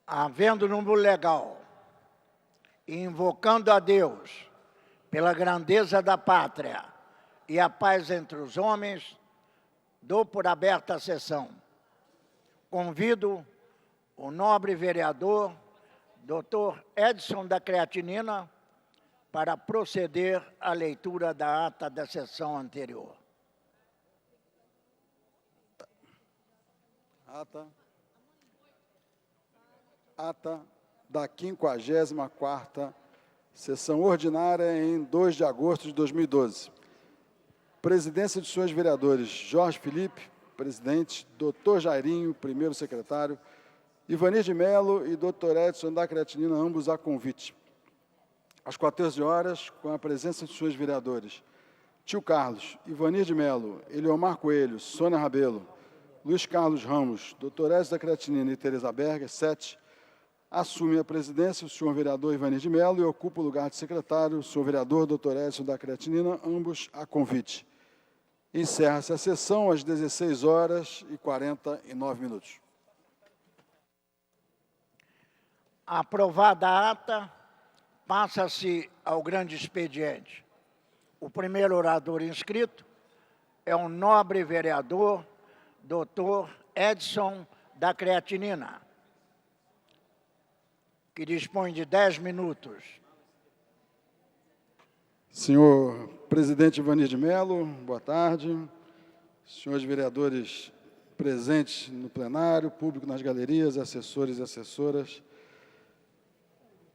Havendo número legal e invocando a Deus pela grandeza da pátria e a paz entre os homens, dou por aberta a sessão. Convido o nobre vereador, Dr. Edson da Creatinina, para proceder à leitura da ata da sessão anterior. Ata da 54ª sessão ordinária em 2 de agosto de 2012. Presidência de senhores vereadores Jorge Felipe, presidente, Dr. Jairinho, primeiro secretário, Ivanir de Mello e Dr. Edson da Creatinina, ambos a convite. Às 14 horas, com a presença de senhores vereadores Tio Carlos, Ivanir de Mello, Eliomar Coelho, Sônia Rabelo, Luiz Carlos Ramos, Dr. Edson da Creatinina e Tereza Berger, 7, assume a presidência o senhor vereador Ivanir de Mello e ocupa o lugar de secretário o senhor vereador Dr. Edson da Creatinina, ambos a convite. Encerra-se a sessão às 16h49. Aprovada a ata, passa-se ao grande expediente. O primeiro orador inscrito é o nobre vereador Dr. Edson da Creatinina, que dispõe de 10 minutos. Senhor presidente Ivanir de Mello, boa tarde. Senhores vereadores presentes no plenário, público nas galerias, assessores e assessoras,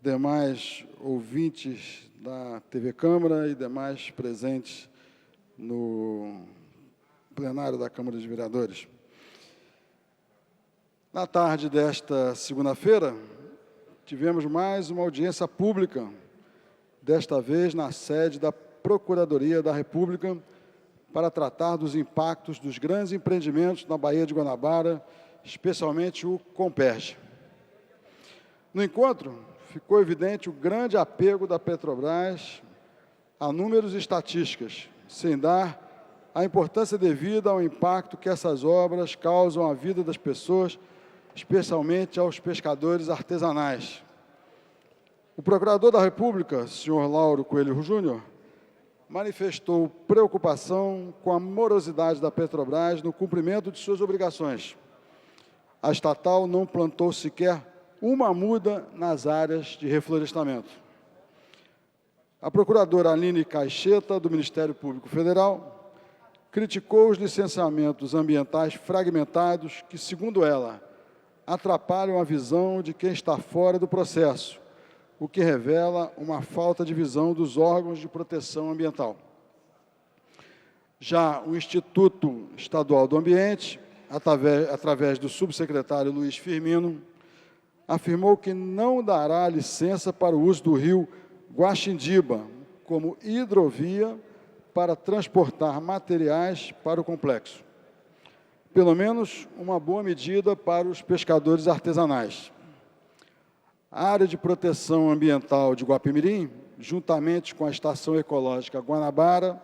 demais ouvintes da TV Câmara e demais presentes no plenário da Câmara dos Vereadores. Na tarde desta segunda-feira, tivemos mais uma audiência pública, desta vez na sede da Procuradoria da República, para tratar dos impactos dos grandes empreendimentos na Baía de Guanabara, especialmente o Comperj. No encontro, ficou evidente o grande apego da Petrobras a números e estatísticas, sem dar a importância devida ao impacto que essas obras causam à vida das pessoas, especialmente aos pescadores artesanais. O Procurador da República, senhor Lauro Coelho Júnior, manifestou preocupação com a morosidade da Petrobras no cumprimento de suas obrigações. A estatal não plantou sequer uma muda nas áreas de reflorestamento. A procuradora Aline Caixeta, do Ministério Público Federal, criticou os licenciamentos ambientais fragmentados que, segundo ela, atrapalham a visão de quem está fora do processo, o que revela uma falta de visão dos órgãos de proteção ambiental. Já o Instituto Estadual do Ambiente, através do subsecretário Luiz Firmino, afirmou que não dará licença para o uso do rio Guaxindiba como hidrovia para transportar materiais para o complexo. Pelo menos uma boa medida para os pescadores artesanais. A área de proteção ambiental de Guapimirim, juntamente com a Estação Ecológica Guanabara,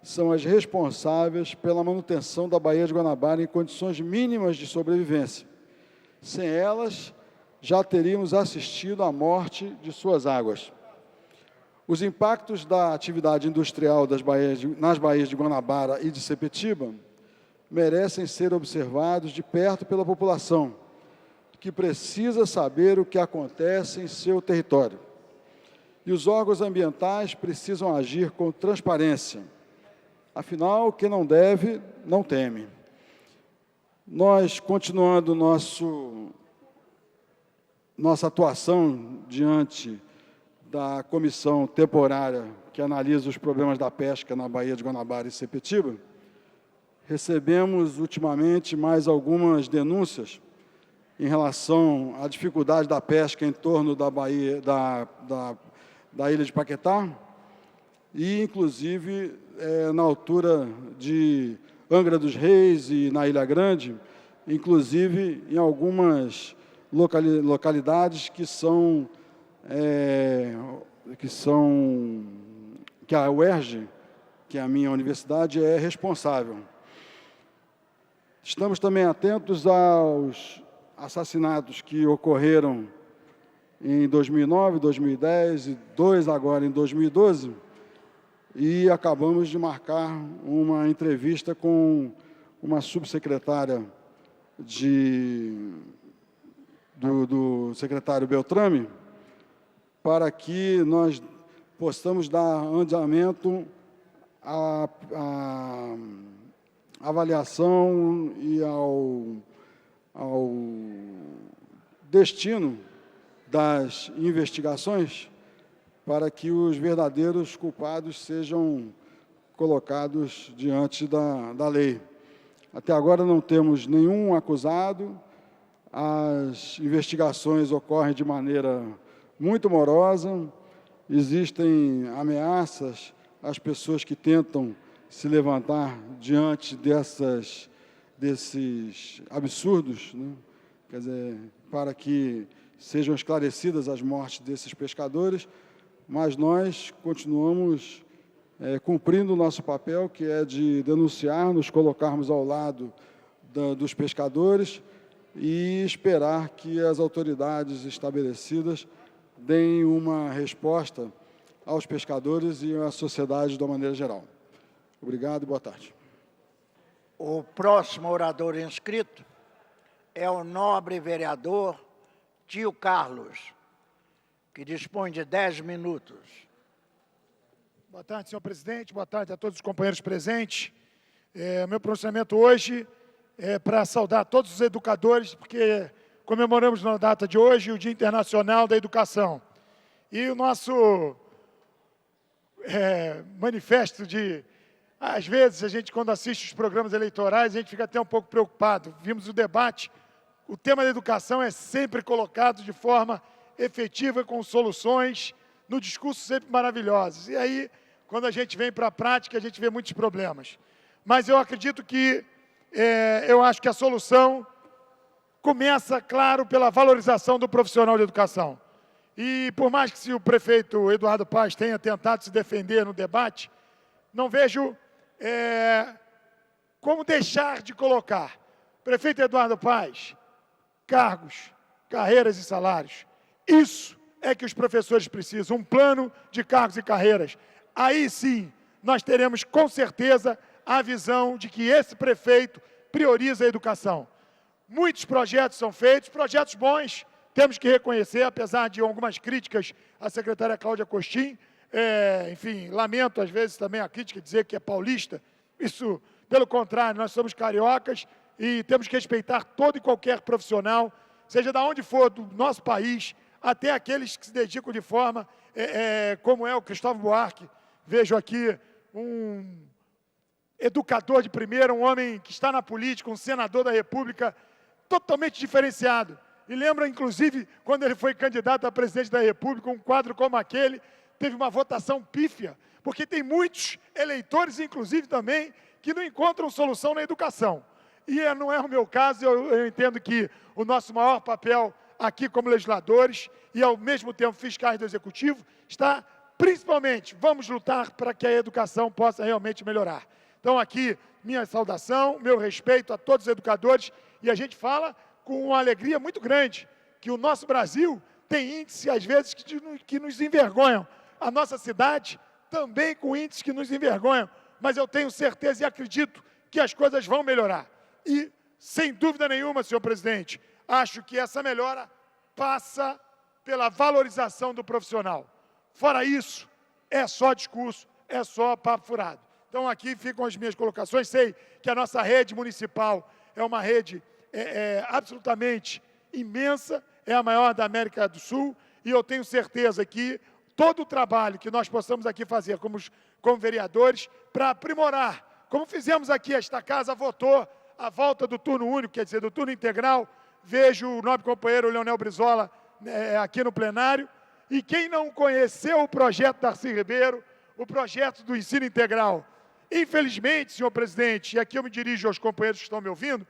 são as responsáveis pela manutenção da Baía de Guanabara em condições mínimas de sobrevivência. Sem elas, já teríamos assistido à morte de suas águas. Os impactos da atividade industrial nas baías de Guanabara e de Sepetiba merecem ser observados de perto pela população, que precisa saber o que acontece em seu território. E os órgãos ambientais precisam agir com transparência. Afinal, quem não deve, não teme. Nós, continuando nossa atuação diante da comissão temporária que analisa os problemas da pesca na Baía de Guanabara e Sepetiba, recebemos ultimamente mais algumas denúncias em relação à dificuldade da pesca em torno da Baía, da ilha de Paquetá e, inclusive, na altura de Angra dos Reis e na Ilha Grande, inclusive em algumas localidades que a UERJ, que é a minha universidade, é responsável. Estamos também atentos assassinatos que ocorreram em 2009, 2010 e 2 agora em 2012, e acabamos de marcar uma entrevista com uma subsecretária do secretário Beltrame, para que nós possamos dar andamento à avaliação e ao destino das investigações, para que os verdadeiros culpados sejam colocados diante da lei. Até agora não temos nenhum acusado, as investigações ocorrem de maneira muito morosa, existem ameaças às pessoas que tentam se levantar diante desses absurdos, né? Quer dizer, para que sejam esclarecidas as mortes desses pescadores, mas nós continuamos cumprindo o nosso papel, que é de denunciar, nos colocarmos ao lado dos pescadores e esperar que as autoridades estabelecidas deem uma resposta aos pescadores e à sociedade de uma maneira geral. Obrigado e boa tarde. O próximo orador inscrito é o nobre vereador Tio Carlos, que dispõe de 10 minutos. Boa tarde, senhor presidente. Boa tarde a todos os companheiros presentes. Meu pronunciamento hoje é para saudar todos os educadores, porque comemoramos na data de hoje o Dia Internacional da Educação. E o nosso manifesto de... Às vezes, a gente, quando assiste os programas eleitorais, a gente fica até um pouco preocupado. Vimos o debate, o tema da educação é sempre colocado de forma efetiva, com soluções, no discurso sempre maravilhosas. E aí, quando a gente vem para a prática, a gente vê muitos problemas. Mas eu acredito que, eu acho que a solução começa, claro, pela valorização do profissional de educação. E por mais que o prefeito Eduardo Paes tenha tentado se defender no debate, não vejo como deixar de colocar. Prefeito Eduardo Paes, cargos, carreiras e salários. Isso é que os professores precisam, um plano de cargos e carreiras. Aí sim, nós teremos com certeza a visão de que esse prefeito prioriza a educação. Muitos projetos são feitos, projetos bons, temos que reconhecer, apesar de algumas críticas à secretária Cláudia Costin, enfim, lamento às vezes também a crítica, dizer que é paulista. Isso, pelo contrário, nós somos cariocas e temos que respeitar todo e qualquer profissional, seja de onde for do nosso país, até aqueles que se dedicam de forma, como é o Cristóvão Buarque. Vejo aqui um educador de primeira, um homem que está na política, um senador da República, totalmente diferenciado. E lembra, inclusive, quando ele foi candidato a presidente da República, um quadro como aquele, teve uma votação pífia, porque tem muitos eleitores, inclusive também, que não encontram solução na educação. E não é o meu caso, eu entendo que o nosso maior papel aqui como legisladores e, ao mesmo tempo, fiscais do Executivo, está principalmente, vamos lutar para que a educação possa realmente melhorar. Então, aqui, minha saudação, meu respeito a todos os educadores, e a gente fala com uma alegria muito grande, que o nosso Brasil tem índices, às vezes, que nos envergonham. A nossa cidade também com índices que nos envergonham, mas eu tenho certeza e acredito que as coisas vão melhorar. E, sem dúvida nenhuma, senhor presidente, acho que essa melhora passa pela valorização do profissional. Fora isso, é só discurso, é só papo furado. Então, aqui ficam as minhas colocações. Sei que a nossa rede municipal é uma rede absolutamente imensa, é a maior da América do Sul, e eu tenho certeza que todo o trabalho que nós possamos aqui fazer como vereadores, para aprimorar, como fizemos aqui, esta casa votou a volta do turno único, quer dizer, do turno integral. Vejo o nobre companheiro Leonel Brizola aqui no plenário, e quem não conheceu o projeto Darcy Ribeiro, o projeto do ensino integral, infelizmente, senhor presidente, e aqui eu me dirijo aos companheiros que estão me ouvindo,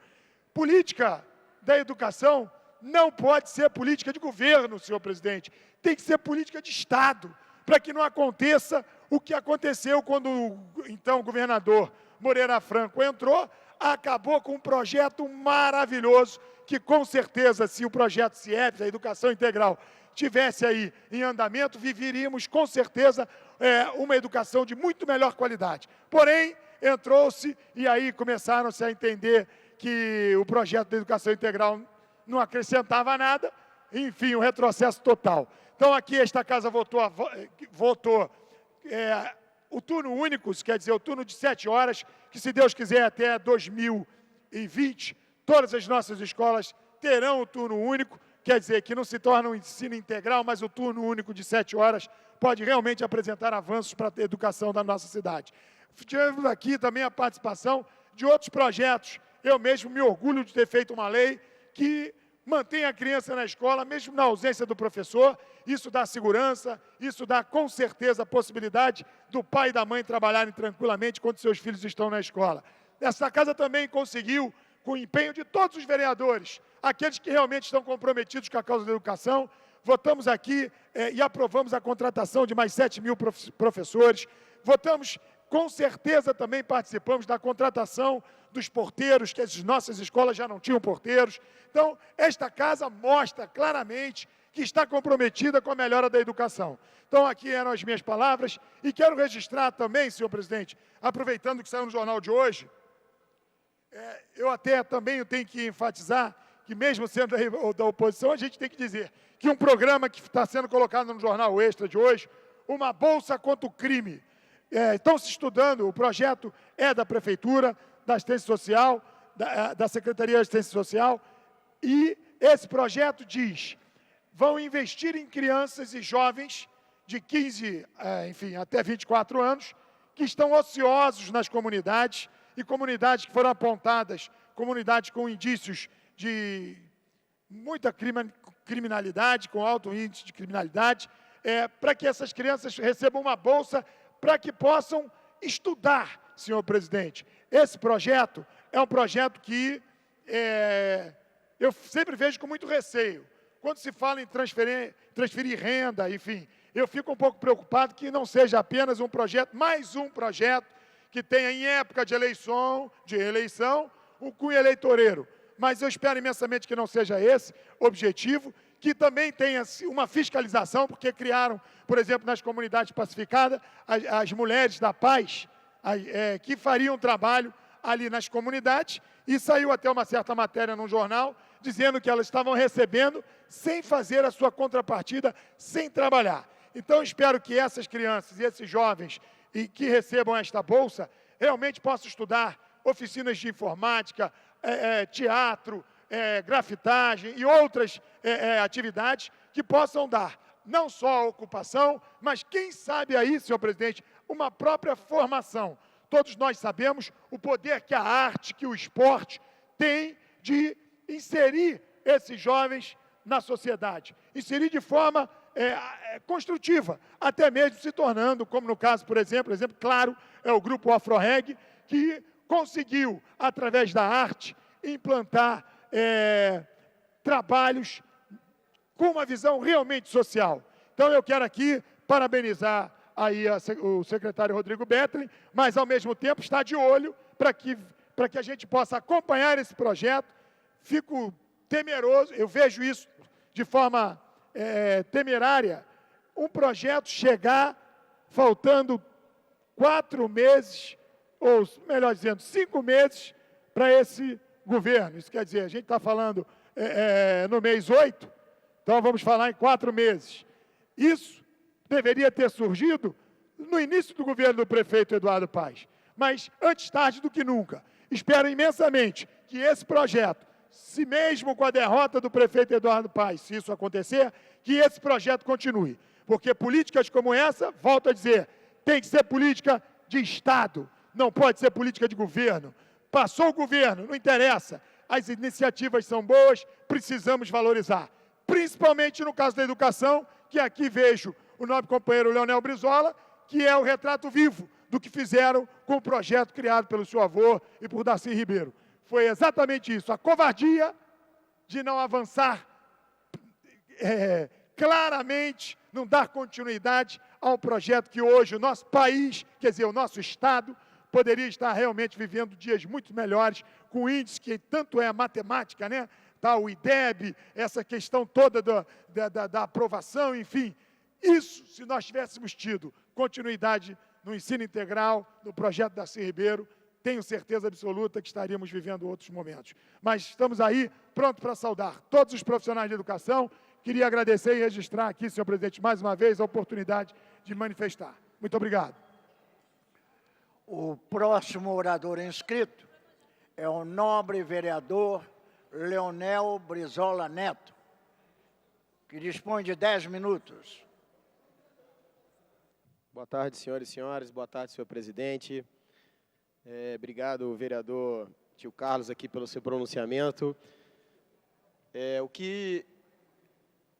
política da educação não pode ser política de governo, senhor presidente. Tem que ser política de Estado, para que não aconteça o que aconteceu quando então o governador Moreira Franco entrou, acabou com um projeto maravilhoso, que, com certeza, se o projeto CIEPS, a educação integral, tivesse aí em andamento, viveríamos, com certeza, uma educação de muito melhor qualidade. Porém, entrou-se e aí começaram-se a entender que o projeto da educação integral não acrescentava nada, enfim, um retrocesso total. Então, aqui esta casa votou o turno único, isso quer dizer, o turno de 7 horas, que, se Deus quiser, até 2020, todas as nossas escolas terão o turno único, quer dizer, que não se torna um ensino integral, mas o turno único de 7 horas pode realmente apresentar avanços para a educação da nossa cidade. Tivemos aqui também a participação de outros projetos. Eu mesmo me orgulho de ter feito uma lei que mantém a criança na escola, mesmo na ausência do professor. Isso dá segurança, isso dá, com certeza, a possibilidade do pai e da mãe trabalharem tranquilamente quando seus filhos estão na escola. Essa casa também conseguiu, com o empenho de todos os vereadores, aqueles que realmente estão comprometidos com a causa da educação, votamos aqui e aprovamos a contratação de mais 7 mil professores. Votamos, com certeza, também participamos da contratação dos porteiros, que as nossas escolas já não tinham porteiros. Então, esta casa mostra claramente que está comprometida com a melhora da educação. Então, aqui eram as minhas palavras, e quero registrar também, senhor presidente, aproveitando que saiu no jornal de hoje, eu até também tenho que enfatizar que, mesmo sendo da oposição, a gente tem que dizer que um programa que está sendo colocado no Jornal Extra de hoje, uma bolsa contra o crime. Estão se estudando, o projeto é da Prefeitura, da Assistência Social, da Secretaria de Assistência Social, e esse projeto diz: vão investir em crianças e jovens de 15, até 24 anos, que estão ociosos nas comunidades, e comunidades que foram apontadas, comunidades com indícios de muita criminalidade, com alto índice de criminalidade, para que essas crianças recebam uma bolsa para que possam estudar, senhor presidente. Esse projeto é um projeto que eu sempre vejo com muito receio. Quando se fala em transferir renda, enfim, eu fico um pouco preocupado que não seja apenas um projeto, mais um projeto, que tenha em época de eleição, um cunho eleitoreiro. Mas eu espero imensamente que não seja esse o objetivo, que também tenha uma fiscalização, porque criaram, por exemplo, nas comunidades pacificadas, as mulheres da paz, que fariam trabalho ali nas comunidades, e saiu até uma certa matéria num jornal, dizendo que elas estavam recebendo sem fazer a sua contrapartida, sem trabalhar. Então, espero que essas crianças e esses jovens que recebam esta bolsa realmente possam estudar oficinas de informática, teatro, grafitagem e outras atividades que possam dar não só a ocupação, mas, quem sabe aí, senhor presidente, uma própria formação. Todos nós sabemos o poder que a arte, que o esporte tem de inserir esses jovens na sociedade. Inserir de forma construtiva, até mesmo se tornando, como no caso, por exemplo, claro, é o grupo Afro-Reg, que conseguiu, através da arte, implantar trabalhos com uma visão realmente social. Então, eu quero aqui parabenizar aí o secretário Rodrigo Bettelin, mas, ao mesmo tempo, estar de olho para que a gente possa acompanhar esse projeto. Fico temeroso, eu vejo isso de forma temerária, um projeto chegar faltando 4 meses, ou, melhor dizendo, 5 meses para esse governo. Isso quer dizer, a gente está falando no mês 8, então vamos falar em 4 meses. Isso deveria ter surgido no início do governo do prefeito Eduardo Paes, mas antes tarde do que nunca. Espero imensamente que esse projeto, se mesmo com a derrota do prefeito Eduardo Paes, se isso acontecer, que esse projeto continue. Porque políticas como essa, volto a dizer, tem que ser política de Estado, não pode ser política de governo. Passou o governo, não interessa, as iniciativas são boas, precisamos valorizar. Principalmente no caso da educação, que aqui vejo o nobre companheiro Leonel Brizola, que é o retrato vivo do que fizeram com o projeto criado pelo seu avô e por Darcy Ribeiro. Foi exatamente isso, a covardia de não avançar claramente, não dar continuidade a um projeto que hoje o nosso país, quer dizer, o nosso Estado, poderia estar realmente vivendo dias muito melhores, com índice que tanto é a matemática, né, tá, o IDEB, essa questão toda da aprovação, enfim. Isso, se nós tivéssemos tido continuidade no ensino integral, no projeto Darcy Ribeiro, tenho certeza absoluta que estaríamos vivendo outros momentos. Mas estamos aí, prontos para saudar todos os profissionais de educação. Queria agradecer e registrar aqui, senhor presidente, mais uma vez, a oportunidade de manifestar. Muito obrigado. O próximo orador inscrito é o nobre vereador Leonel Brizola Neto, que dispõe de 10 minutos. Boa tarde, senhoras e senhores. Boa tarde, senhor presidente. Obrigado, vereador tio Carlos, aqui pelo seu pronunciamento. O que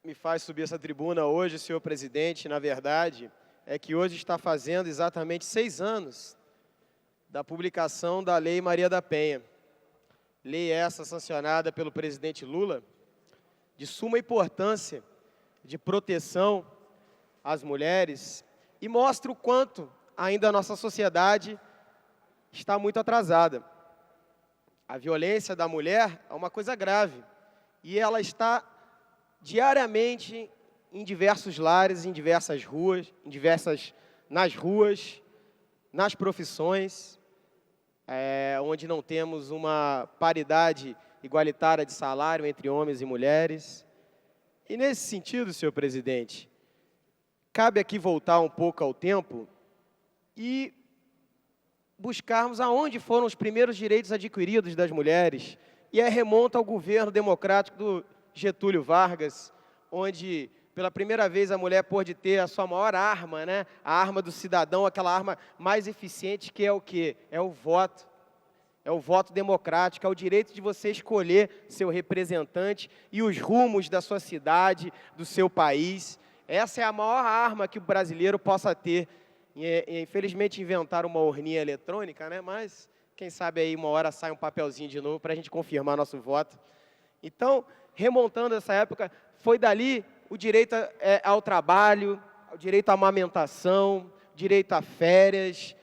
me faz subir essa tribuna hoje, senhor presidente, na verdade, é que hoje está fazendo exatamente 6 anos da publicação da Lei Maria da Penha. Lei essa sancionada pelo presidente Lula, de suma importância de proteção às mulheres, e mostra o quanto ainda a nossa sociedade está muito atrasada. A violência da mulher é uma coisa grave, e ela está diariamente em diversos lares, em diversas ruas, nas ruas, nas profissões, onde não temos uma paridade igualitária de salário entre homens e mulheres. E nesse sentido, senhor presidente, cabe aqui voltar um pouco ao tempo e buscarmos aonde foram os primeiros direitos adquiridos das mulheres. E remonta ao governo democrático do Getúlio Vargas, onde pela primeira vez a mulher pôde ter a sua maior arma, né? A arma do cidadão, aquela arma mais eficiente, que é o quê? É o voto. É o voto democrático, é o direito de você escolher seu representante e os rumos da sua cidade, do seu país. Essa é a maior arma que o brasileiro possa ter. Infelizmente inventaram uma urninha eletrônica, né? Mas quem sabe aí uma hora sai um papelzinho de novo para a gente confirmar nosso voto. Então, remontando essa época, foi dali o direito ao trabalho, o direito à amamentação, direito a férias.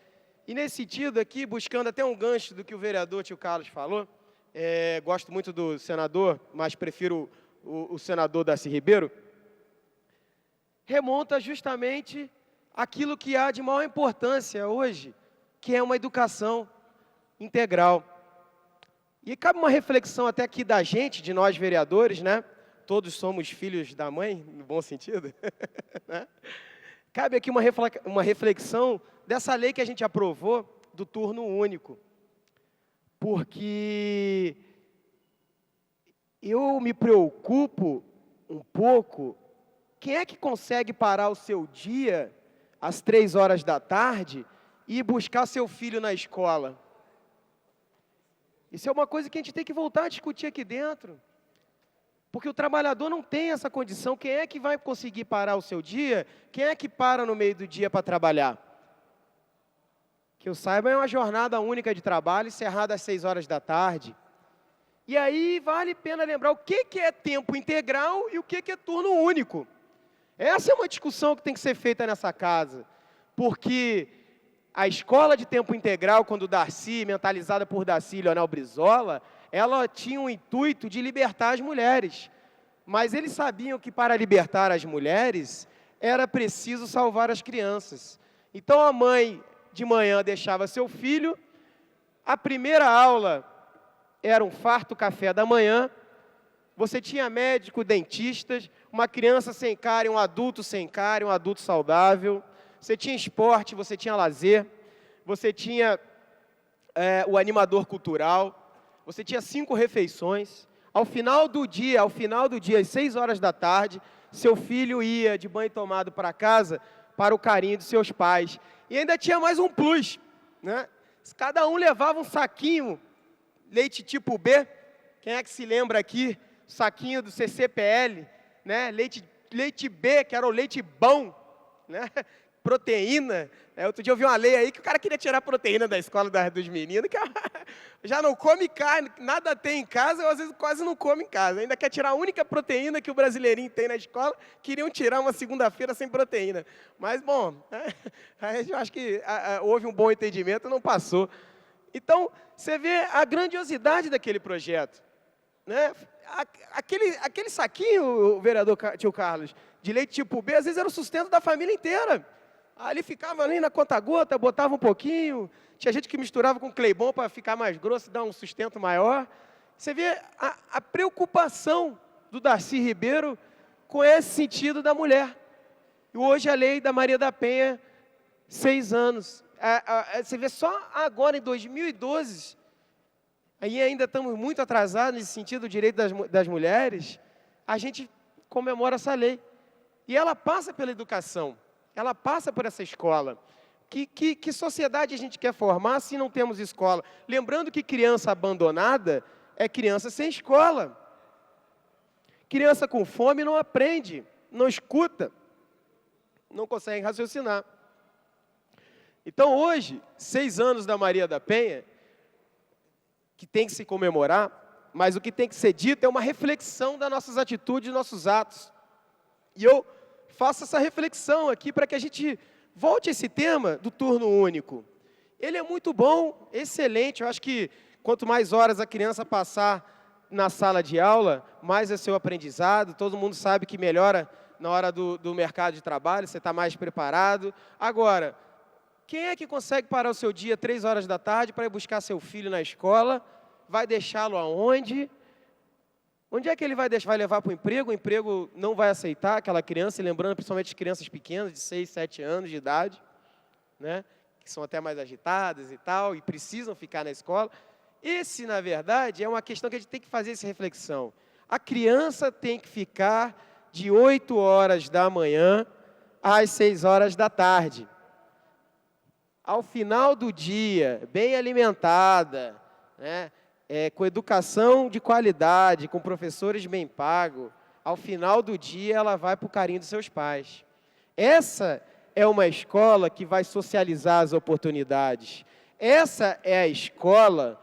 E nesse sentido aqui, buscando até um gancho do que o vereador tio Carlos falou, gosto muito do senador, mas prefiro o senador Darcy Ribeiro, remonta justamente aquilo que há de maior importância hoje, que é uma educação integral. E cabe uma reflexão até aqui da gente, de nós vereadores, né? Todos somos filhos da mãe, no bom sentido. Né? Cabe aqui uma reflexão dessa lei que a gente aprovou do turno único. Porque eu me preocupo um pouco, quem é que consegue parar o seu dia às 3 horas da tarde e ir buscar seu filho na escola? Isso é uma coisa que a gente tem que voltar a discutir aqui dentro. Porque o trabalhador não tem essa condição. Quem é que vai conseguir parar o seu dia? Quem é que para no meio do dia para trabalhar? Que eu saiba, é uma jornada única de trabalho, encerrada às 6 horas da tarde. E aí vale a pena lembrar o que é tempo integral e o que é turno único. Essa é uma discussão que tem que ser feita nessa casa. Porque a escola de tempo integral, quando Darcy, mentalizada por Darcy e Leonel Brizola, ela tinha o intuito de libertar as mulheres. Mas eles sabiam que para libertar as mulheres, era preciso salvar as crianças. Então a mãe, de manhã, deixava seu filho, a primeira aula era um farto café da manhã, você tinha médico, dentistas, uma criança sem cárie, um adulto sem cárie, um adulto saudável, você tinha esporte, você tinha lazer, você tinha o animador cultural, você tinha 5 refeições. Ao final do dia, às 6 horas da tarde, seu filho ia de banho tomado para casa, para o carinho dos seus pais. E ainda tinha mais um plus, né? Cada um levava um saquinho, leite tipo B, quem é que se lembra aqui? Saquinho do CCPL, né? Leite B, que era o leite bom, né? Proteína. Outro dia eu vi uma lei aí que o cara queria tirar a proteína da escola dos meninos, que já não come carne, nada tem em casa, ou às vezes quase não come em casa. Ainda quer tirar a única proteína que o brasileirinho tem na escola, queriam tirar uma segunda-feira sem proteína. Mas, bom, eu acho que houve um bom entendimento, não passou. Então, você vê a grandiosidade daquele projeto, né? Aquele saquinho, o vereador tio Carlos, de leite tipo B, às vezes era o sustento da família inteira. Ali ficava ali na conta-gota, botava um pouquinho, tinha gente que misturava com Cleibon para ficar mais grosso, dar um sustento maior. Você vê a preocupação do Darcy Ribeiro com esse sentido da mulher. E hoje a lei da Maria da Penha, 6 anos. Você vê só agora, em 2012, aí ainda estamos muito atrasados nesse sentido do direito das mulheres, a gente comemora essa lei. E ela passa pela educação, ela passa por essa escola. Que sociedade a gente quer formar se não temos escola? Lembrando que criança abandonada é criança sem escola. Criança com fome não aprende, não escuta, não consegue raciocinar. Então hoje, 6 anos da Maria da Penha, que tem que se comemorar, mas o que tem que ser dito é uma reflexão das nossas atitudes e nossos atos. E eu faço essa reflexão aqui para que a gente volte a esse tema do turno único. Ele é muito bom, excelente. Eu acho que quanto mais horas a criança passar na sala de aula, mais é seu aprendizado. Todo mundo sabe que melhora na hora do mercado de trabalho, você está mais preparado. Agora, quem é que consegue parar o seu dia 3 horas da tarde para ir buscar seu filho na escola? Vai deixá-lo aonde? Onde é que ele vai deixar? Vai levar para o emprego? O emprego não vai aceitar aquela criança, e lembrando principalmente as crianças pequenas, de 6, 7 anos de idade, né? Que são até mais agitadas e tal, e precisam ficar na escola. Esse, na verdade, é uma questão que a gente tem que fazer essa reflexão. A criança tem que ficar de 8 horas da manhã às 6 horas da tarde. Ao final do dia, bem alimentada, né? Com educação de qualidade, com professores bem pagos, ao final do dia ela vai para o carinho dos seus pais. Essa é uma escola que vai socializar as oportunidades. Essa é a escola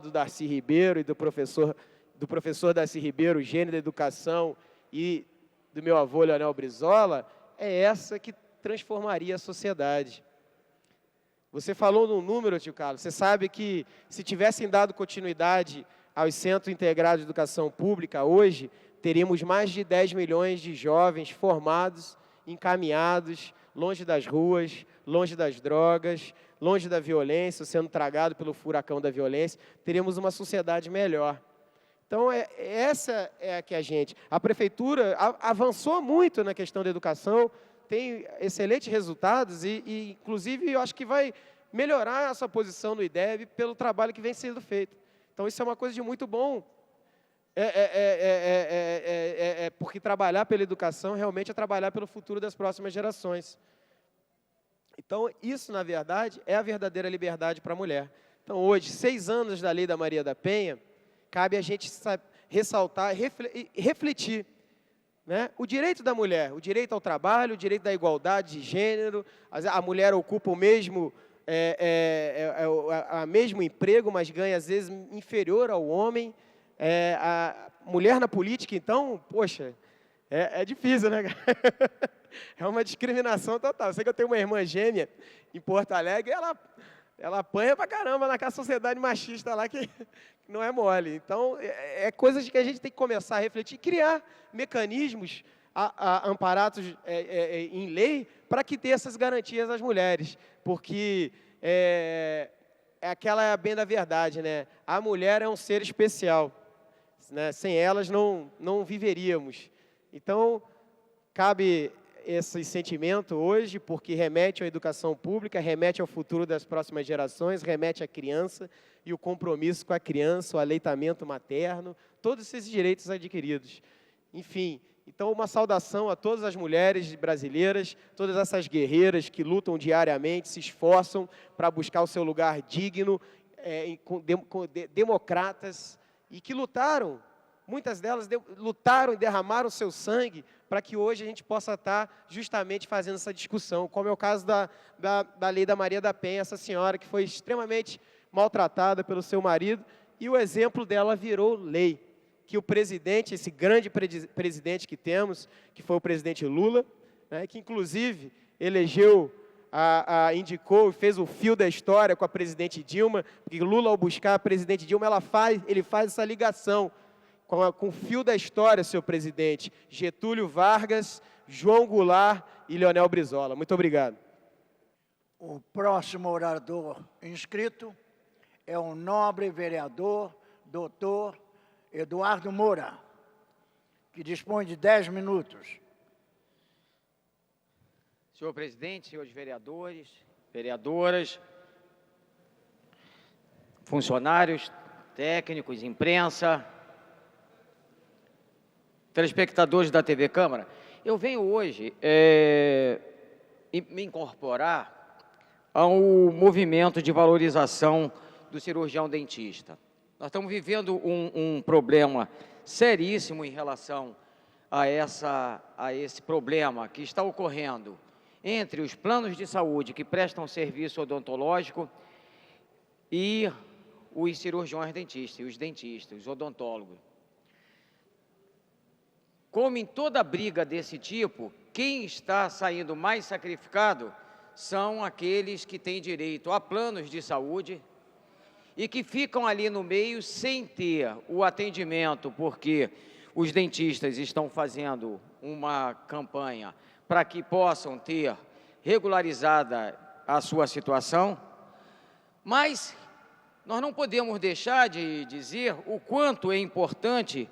do Darcy Ribeiro e do professor Darcy Ribeiro, gênio da educação, e do meu avô Leonel Brizola, é essa que transformaria a sociedade. Você falou num número, tio Carlos, você sabe que se tivessem dado continuidade aos Centros Integrados de Educação Pública hoje, teríamos mais de 10 milhões de jovens formados, encaminhados, longe das ruas, longe das drogas, longe da violência, sendo tragado pelo furacão da violência, teríamos uma sociedade melhor. Então, essa é a que a prefeitura avançou muito na questão da educação, tem excelentes resultados e inclusive, eu acho que vai melhorar a sua posição no IDEB pelo trabalho que vem sendo feito. Então, isso é uma coisa de muito bom, porque trabalhar pela educação realmente é trabalhar pelo futuro das próximas gerações. Então, isso, na verdade, é a verdadeira liberdade para a mulher. Então, hoje, 6 anos da Lei da Maria da Penha, cabe a gente ressaltar e refletir, né? O direito da mulher, o direito ao trabalho, o direito da igualdade de gênero, a mulher ocupa o mesmo emprego, mas ganha, às vezes, inferior ao homem. A mulher na política, então, poxa, é difícil, né? É uma discriminação total. Eu sei que eu tenho uma irmã gêmea em Porto Alegre, ela apanha pra caramba naquela sociedade machista lá que não é mole. Então, é coisas que a gente tem que começar a refletir, criar mecanismos amparados em lei para que dê essas garantias às mulheres. Porque aquela é a bem da verdade, né? A mulher é um ser especial, né? Sem elas não viveríamos. Então, cabe esse sentimento hoje, porque remete à educação pública, remete ao futuro das próximas gerações, remete à criança e o compromisso com a criança, o aleitamento materno, todos esses direitos adquiridos. Enfim, então uma saudação a todas as mulheres brasileiras, todas essas guerreiras que lutam diariamente, se esforçam para buscar o seu lugar digno, democratas, e que lutaram, muitas delas lutaram e derramaram seu sangue para que hoje a gente possa estar justamente fazendo essa discussão, como é o caso da Lei da Maria da Penha, essa senhora que foi extremamente maltratada pelo seu marido, e o exemplo dela virou lei, que o presidente, esse grande presidente que temos, que foi o presidente Lula, né, que inclusive elegeu indicou e fez o fio da história com a presidente Dilma, porque Lula, ao buscar a presidente Dilma, ele faz essa ligação com o fio da história, senhor presidente. Getúlio Vargas, João Goulart e Leonel Brizola. Muito obrigado. O próximo orador inscrito é o nobre vereador, doutor Eduardo Moura, que dispõe de 10 minutos. Senhor presidente, senhores vereadores, vereadoras, funcionários, técnicos, imprensa, telespectadores da TV Câmara, eu venho hoje me incorporar ao movimento de valorização do cirurgião dentista. Nós estamos vivendo um problema seríssimo em relação a esse problema que está ocorrendo entre os planos de saúde que prestam serviço odontológico e os cirurgiões dentistas, os dentistas, os odontólogos. Como em toda briga desse tipo, quem está saindo mais sacrificado são aqueles que têm direito a planos de saúde e que ficam ali no meio sem ter o atendimento, porque os dentistas estão fazendo uma campanha para que possam ter regularizada a sua situação, mas nós não podemos deixar de dizer o quanto é importante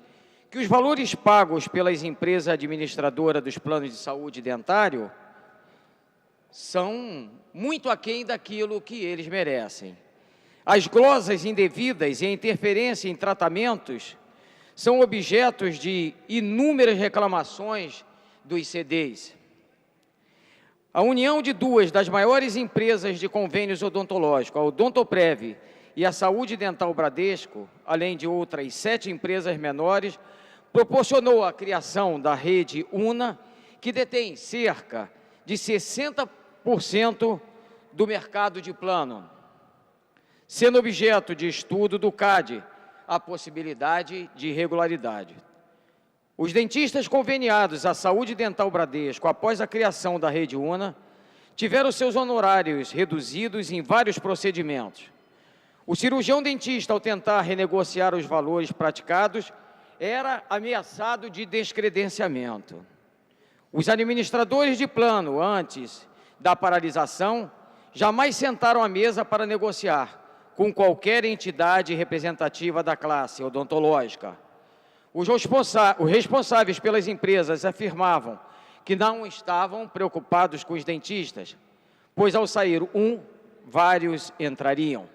que os valores pagos pelas empresas administradoras dos planos de saúde dentário são muito aquém daquilo que eles merecem. As glosas indevidas e a interferência em tratamentos são objetos de inúmeras reclamações dos CDs. A união de duas das maiores empresas de convênios odontológicos, a Odontoprev e a Saúde Dental Bradesco, além de outras 7 empresas menores, proporcionou a criação da rede UNA, que detém cerca de 60% do mercado de plano, sendo objeto de estudo do CAD a possibilidade de irregularidade. Os dentistas conveniados à Saúde Dental Bradesco, após a criação da rede UNA, tiveram seus honorários reduzidos em vários procedimentos. O cirurgião dentista, ao tentar renegociar os valores praticados, era ameaçado de descredenciamento. Os administradores de plano, antes da paralisação, jamais sentaram à mesa para negociar com qualquer entidade representativa da classe odontológica. Os responsáveis pelas empresas afirmavam que não estavam preocupados com os dentistas, pois ao sair um, vários entrariam.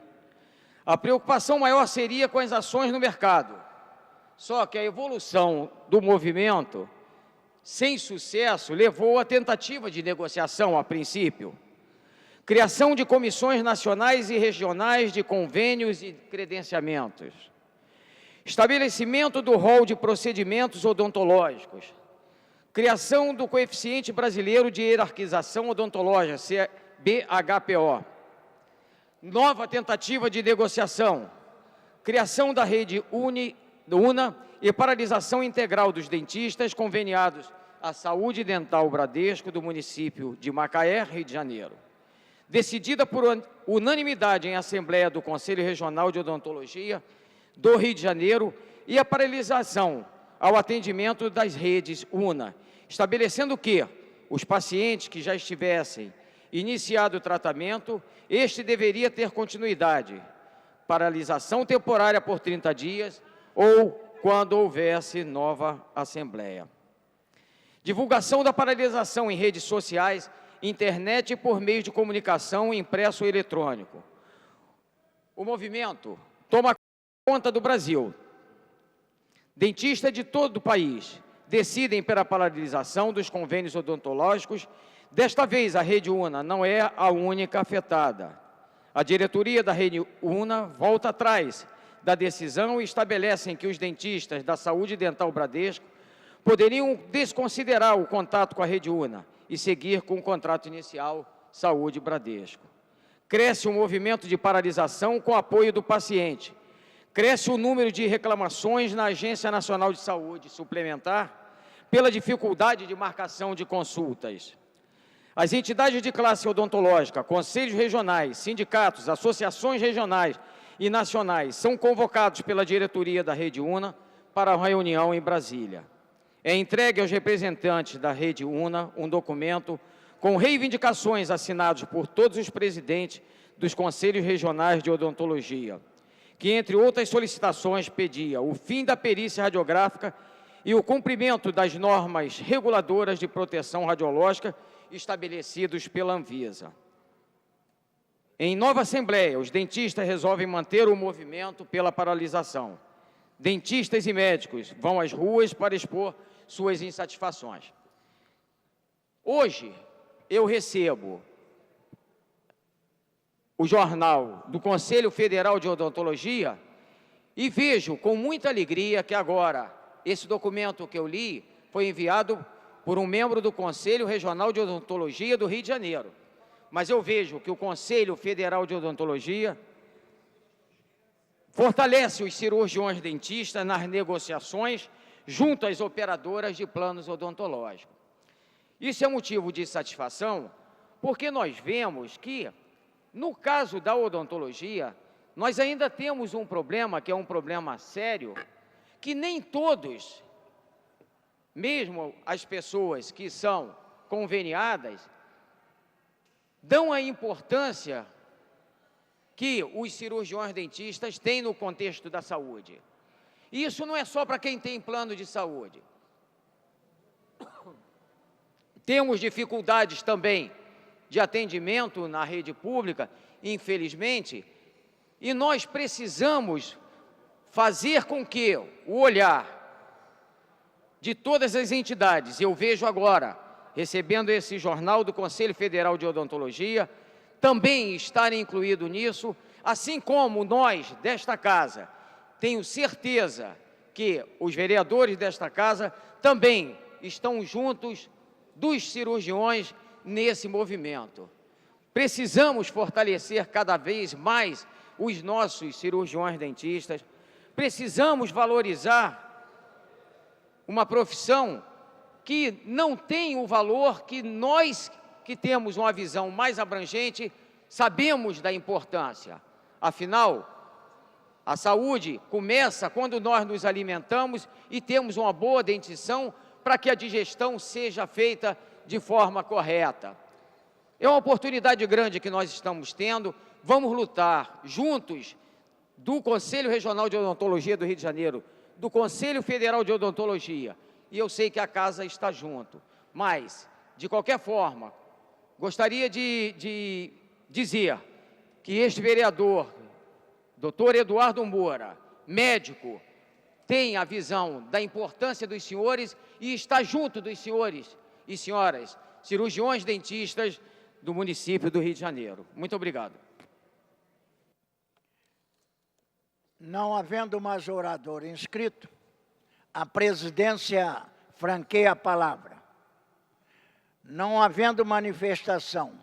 A preocupação maior seria com as ações no mercado. Só que a evolução do movimento, sem sucesso, levou à tentativa de negociação a princípio. Criação de comissões nacionais e regionais de convênios e credenciamentos. Estabelecimento do rol de procedimentos odontológicos. Criação do coeficiente brasileiro de hierarquização odontológica, BHPO. Nova tentativa de negociação. Criação da rede UNA e paralisação integral dos dentistas conveniados à Saúde Dental Bradesco do município de Macaé, Rio de Janeiro. Decidida por unanimidade em Assembleia do Conselho Regional de Odontologia do Rio de Janeiro, e a paralisação ao atendimento das redes UNA, estabelecendo que os pacientes que já estivessem iniciado o tratamento, este deveria ter continuidade, paralisação temporária por 30 dias ou quando houvesse nova Assembleia. Divulgação da paralisação em redes sociais, internet e por meio de comunicação impresso ou eletrônico. O movimento toma conta do Brasil. Dentistas de todo o país decidem pela paralisação dos convênios odontológicos. Desta vez, a rede UNA não é a única afetada. A diretoria da rede UNA volta atrás da decisão e estabelecem que os dentistas da Saúde Dental Bradesco poderiam desconsiderar o contato com a rede UNA e seguir com o contrato inicial Saúde Bradesco. Cresce o movimento de paralisação com apoio do paciente. Cresce o número de reclamações na Agência Nacional de Saúde Suplementar pela dificuldade de marcação de consultas. As entidades de classe odontológica, conselhos regionais, sindicatos, associações regionais e nacionais são convocados pela diretoria da Rede Una para a reunião em Brasília. É entregue aos representantes da Rede Una um documento com reivindicações assinados por todos os presidentes dos conselhos regionais de odontologia, que, entre outras solicitações, pedia o fim da perícia radiográfica e o cumprimento das normas reguladoras de proteção radiológica estabelecidos pela Anvisa. Em nova Assembleia, os dentistas resolvem manter o movimento pela paralisação. Dentistas e médicos vão às ruas para expor suas insatisfações. Hoje, eu recebo o jornal do Conselho Federal de Odontologia e vejo com muita alegria que agora esse documento que eu li foi enviado por um membro do Conselho Regional de Odontologia do Rio de Janeiro. Mas eu vejo que o Conselho Federal de Odontologia fortalece os cirurgiões dentistas nas negociações junto às operadoras de planos odontológicos. Isso é motivo de satisfação, porque nós vemos que, no caso da odontologia, nós ainda temos um problema, que é um problema sério, que nem todos, mesmo as pessoas que são conveniadas, dão a importância que os cirurgiões dentistas têm no contexto da saúde. E isso não é só para quem tem plano de saúde. Temos dificuldades também de atendimento na rede pública, infelizmente, e nós precisamos fazer com que o olhar de todas as entidades, eu vejo agora, recebendo esse jornal do Conselho Federal de Odontologia, também estarem incluídos nisso, assim como nós, desta casa, tenho certeza que os vereadores desta casa também estão juntos dos cirurgiões nesse movimento. Precisamos fortalecer cada vez mais os nossos cirurgiões dentistas, precisamos valorizar uma profissão que não tem o valor que nós, que temos uma visão mais abrangente, sabemos da importância. Afinal, a saúde começa quando nós nos alimentamos e temos uma boa dentição para que a digestão seja feita de forma correta. É uma oportunidade grande que nós estamos tendo. Vamos lutar juntos do Conselho Regional de Odontologia do Rio de Janeiro, do Conselho Federal de Odontologia, e eu sei que a casa está junto. Mas, de qualquer forma, gostaria de dizer que este vereador, doutor Eduardo Moura, médico, tem a visão da importância dos senhores e está junto dos senhores e senhoras, cirurgiões dentistas do município do Rio de Janeiro. Muito obrigado. Não havendo mais orador inscrito, a presidência franqueia a palavra. Não havendo manifestação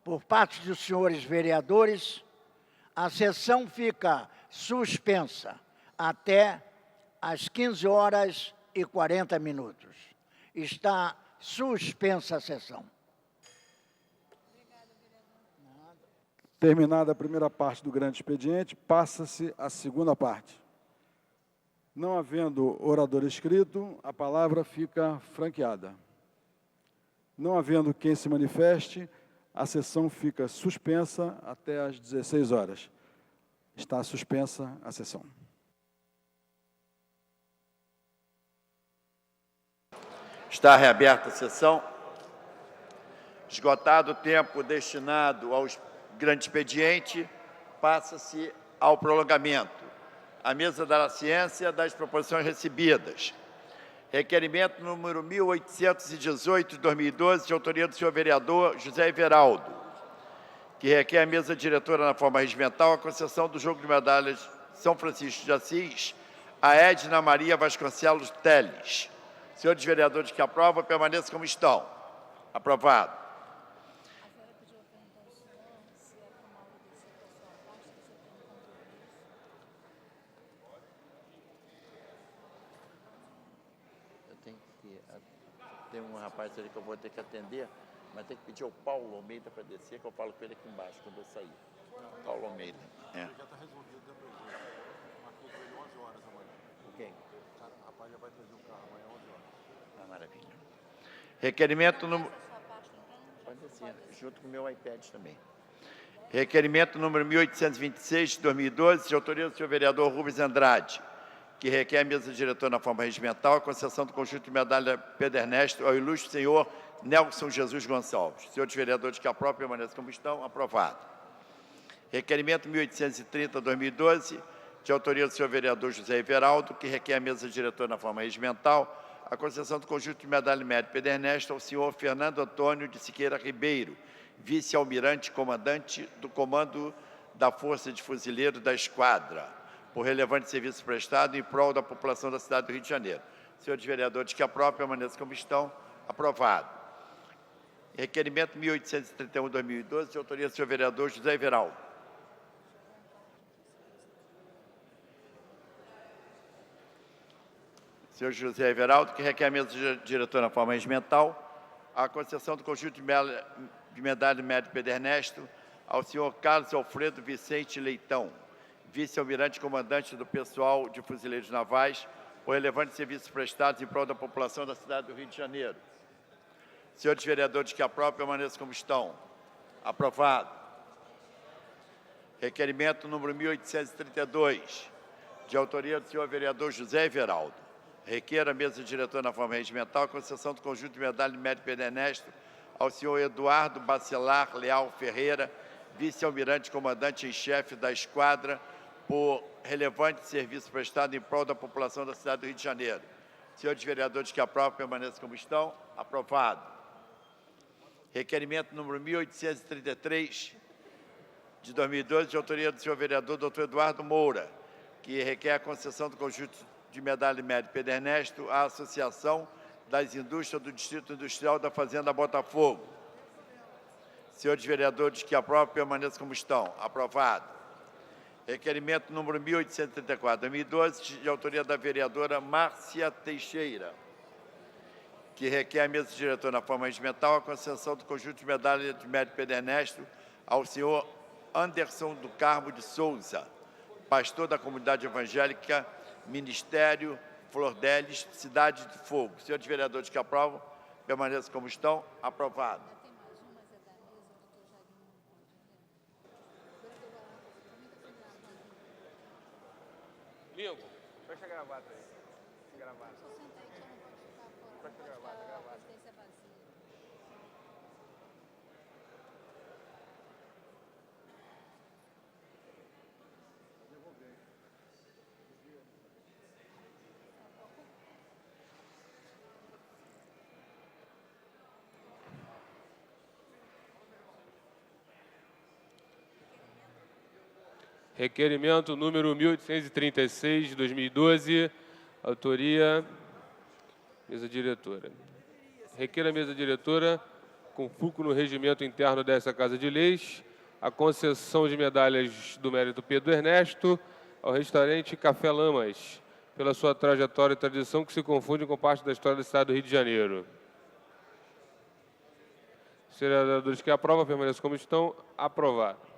por parte dos senhores vereadores, a sessão fica suspensa até às 15h40. Está suspensa a sessão. Terminada a primeira parte do grande expediente, passa-se a segunda parte. Não havendo orador inscrito, a palavra fica franqueada. Não havendo quem se manifeste, a sessão fica suspensa até às 16h. Está suspensa a sessão. Está reaberta a sessão. Esgotado o tempo destinado ao grande expediente, passa-se ao prolongamento. A mesa dará ciência das proposições recebidas. Requerimento número 1818 de 2012, de autoria do senhor vereador José Everaldo, que requer a mesa diretora na forma regimental a concessão do jogo de medalhas São Francisco de Assis a Edna Maria Vasconcelos Teles. Senhores vereadores que aprovam, permaneçam como estão. Aprovado. Tem um rapaz ali que eu vou ter que atender. Mas tem que pedir ao Paulo Almeida para descer, que eu falo com ele aqui embaixo quando eu sair. Paulo Almeida. É. Já está resolvido, né, presidente? Marquei com ele 11 horas amanhã. O quê? O rapaz já vai trazer o carro amanhã 11 horas. Ah, maravilha. Requerimento número... Pode descer, junto com o meu iPad também. Requerimento número 1826, de 2012, de autoria do senhor vereador Rubens Andrade, que requer a mesa diretora na forma regimental a concessão do conjunto de medalha Pedro Ernesto ao ilustre senhor Nelson Jesus Gonçalves. Senhores vereadores que aprovam, permaneçam como estão. Aprovado. Requerimento 1830-2012, de autoria do senhor vereador José Everaldo, que requer a mesa diretora na forma regimental a concessão do conjunto de medalha média Pedro Ernesto ao senhor Fernando Antônio de Siqueira Ribeiro, vice-almirante comandante do Comando da Força de Fuzileiros da Esquadra, por relevante serviço prestado em prol da população da cidade do Rio de Janeiro. Senhores vereadores que aprovam, permaneçam como estão. Aprovado. Requerimento 1831-2012, de autoria do senhor vereador José Everaldo. Senhor José Everaldo, que requer a mesa diretora na forma regimental a concessão do conjunto de medalha média Pedro Ernesto ao senhor Carlos Alfredo Vicente Leitão, vice-almirante comandante do pessoal de fuzileiros navais, por relevantes serviços prestados em prol da população da cidade do Rio de Janeiro. Senhores vereadores que aprovam, permaneçam como estão. Aprovado. Requerimento número 1832, de autoria do senhor vereador José Everaldo. Requer a mesa diretora na forma regimental a concessão do conjunto de medalha média Pedro Ernesto ao senhor Eduardo Bacelar Leal Ferreira, vice-almirante comandante em chefe da esquadra, por relevante serviço prestado em prol da população da cidade do Rio de Janeiro. Senhores vereadores que aprovam, permaneçam como estão. Aprovado. Requerimento número 1833, de 2012, de autoria do senhor vereador Dr. Eduardo Moura, que requer a concessão do conjunto de medalha média Pedro Ernesto à Associação das Indústrias do Distrito Industrial da Fazenda Botafogo. Senhores vereadores que aprovam, permaneçam como estão. Aprovado. Requerimento número 1834-2012, de autoria da vereadora Márcia Teixeira, que requer a mesa diretora na forma regimental a concessão do conjunto de medalha de médio Pedro Ernesto ao senhor Anderson do Carmo de Souza, pastor da comunidade evangélica Ministério Flordelis, Cidade de Fogo. Senhores vereadores que aprovam, permaneçam como estão. Aprovado. Lingo, fecha a gravata aí. Gravata. Fecha a gravata, gravata. Requerimento número 1836, de 2012, autoria, mesa diretora. Requer a mesa diretora, com fulcro no regimento interno dessa Casa de Leis, a concessão de medalhas do mérito Pedro Ernesto ao restaurante Café Lamas, pela sua trajetória e tradição que se confunde com parte da história da cidade do Rio de Janeiro. Senhores vereadores que aprovam, permaneçam como estão. Aprovado.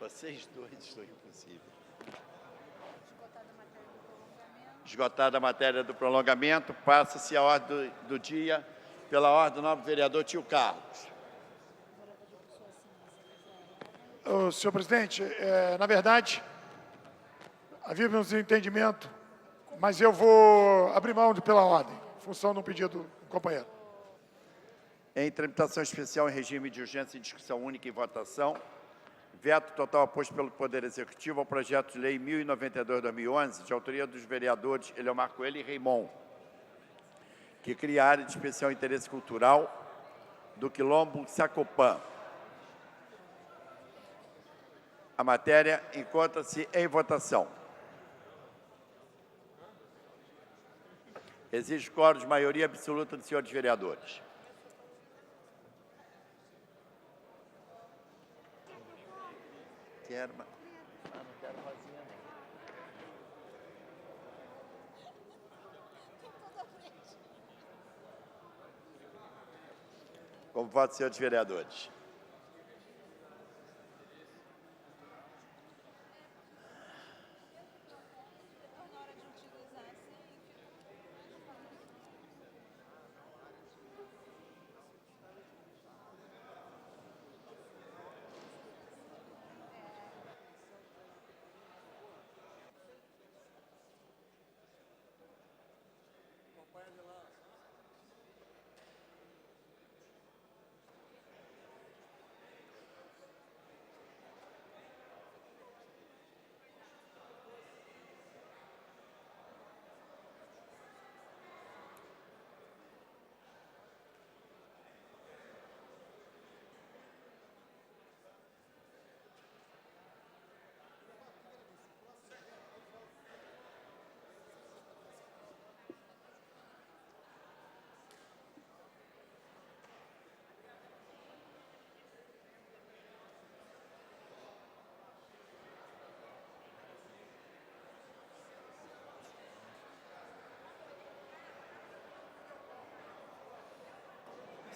Vocês dois estão impossível. Esgotada a matéria do prolongamento, passa-se a ordem do dia pela ordem do nobre vereador Tio Carlos. Senhor presidente, na verdade, havia um desentendimento, mas eu vou abrir mão pela ordem, em função de um pedido do companheiro. Em tramitação especial em regime de urgência e discussão única e votação, veto total oposto pelo Poder Executivo ao projeto de lei 1092/2011, de autoria dos vereadores Eleomar Coelho e Raimon, que cria a área de especial interesse cultural do Quilombo Sacopã. A matéria encontra-se em votação. Exige quórum de maioria absoluta dos senhores vereadores. Quero, mas não quero rosinha, não. Como voto, senhores vereadores.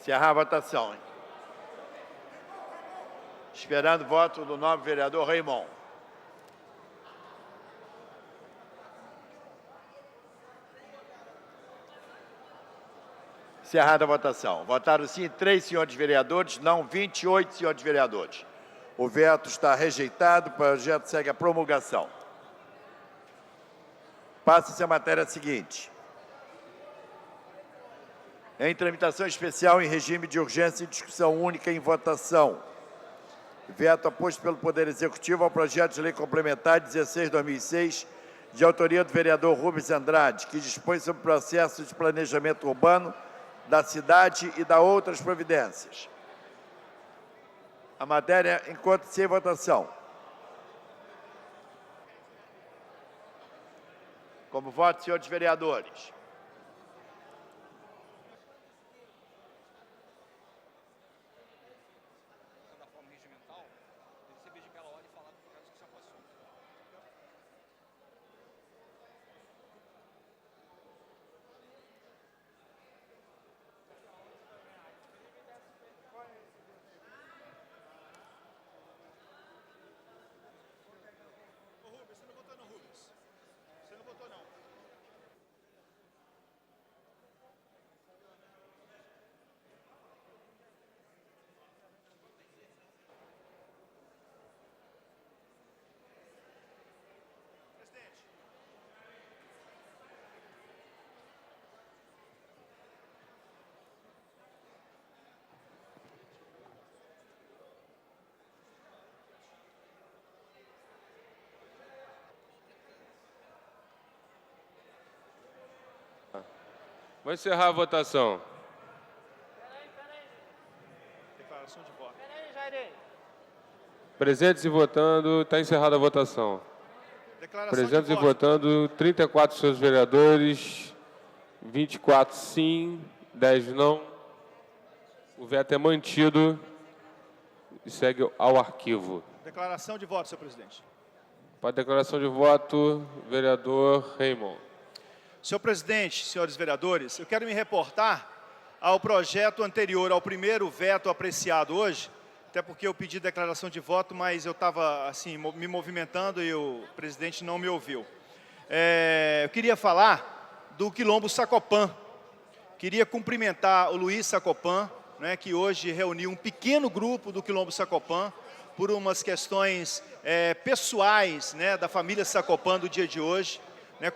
Encerrar a votação. Esperando o voto do novo vereador Raymond. Encerrada a votação. Votaram sim 3 senhores vereadores, não 28 senhores vereadores. O veto está rejeitado, o projeto segue a promulgação. Passa-se a matéria seguinte. Em tramitação especial em regime de urgência e discussão única em votação. Veto aposto pelo Poder Executivo ao projeto de lei complementar 16/2006, de autoria do vereador Rubens Andrade, que dispõe sobre o processo de planejamento urbano da cidade e da outras providências. A matéria encontra-se em votação. Como voto, senhores vereadores. Vou encerrar a votação. Declaração de voto. Presentes e votando, está encerrada a votação. Declaração Presentes de e voto. votando, 34 senhores vereadores, 24 sim, 10 não. O veto é mantido e segue ao arquivo. Declaração de voto, senhor presidente. Para a declaração de voto, vereador Raymond. Senhor presidente, senhores vereadores, eu quero me reportar ao projeto anterior, ao primeiro veto apreciado hoje, até porque eu pedi declaração de voto, mas eu estava assim, me movimentando e o presidente não me ouviu. Eu queria falar do Quilombo Sacopã. Queria cumprimentar o Luiz Sacopã, né, que hoje reuniu um pequeno grupo do Quilombo Sacopã por umas questões pessoais, né, da família Sacopã do dia de hoje.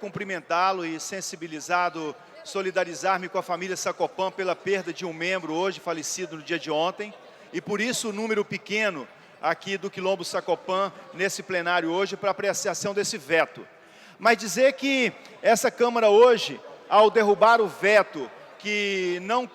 Cumprimentá-lo e sensibilizado, solidarizar-me com a família Sacopã pela perda de um membro hoje falecido no dia de ontem, e por isso o número pequeno aqui do Quilombo Sacopã nesse plenário hoje para apreciação desse veto. Mas dizer que essa Câmara hoje, ao derrubar o veto que não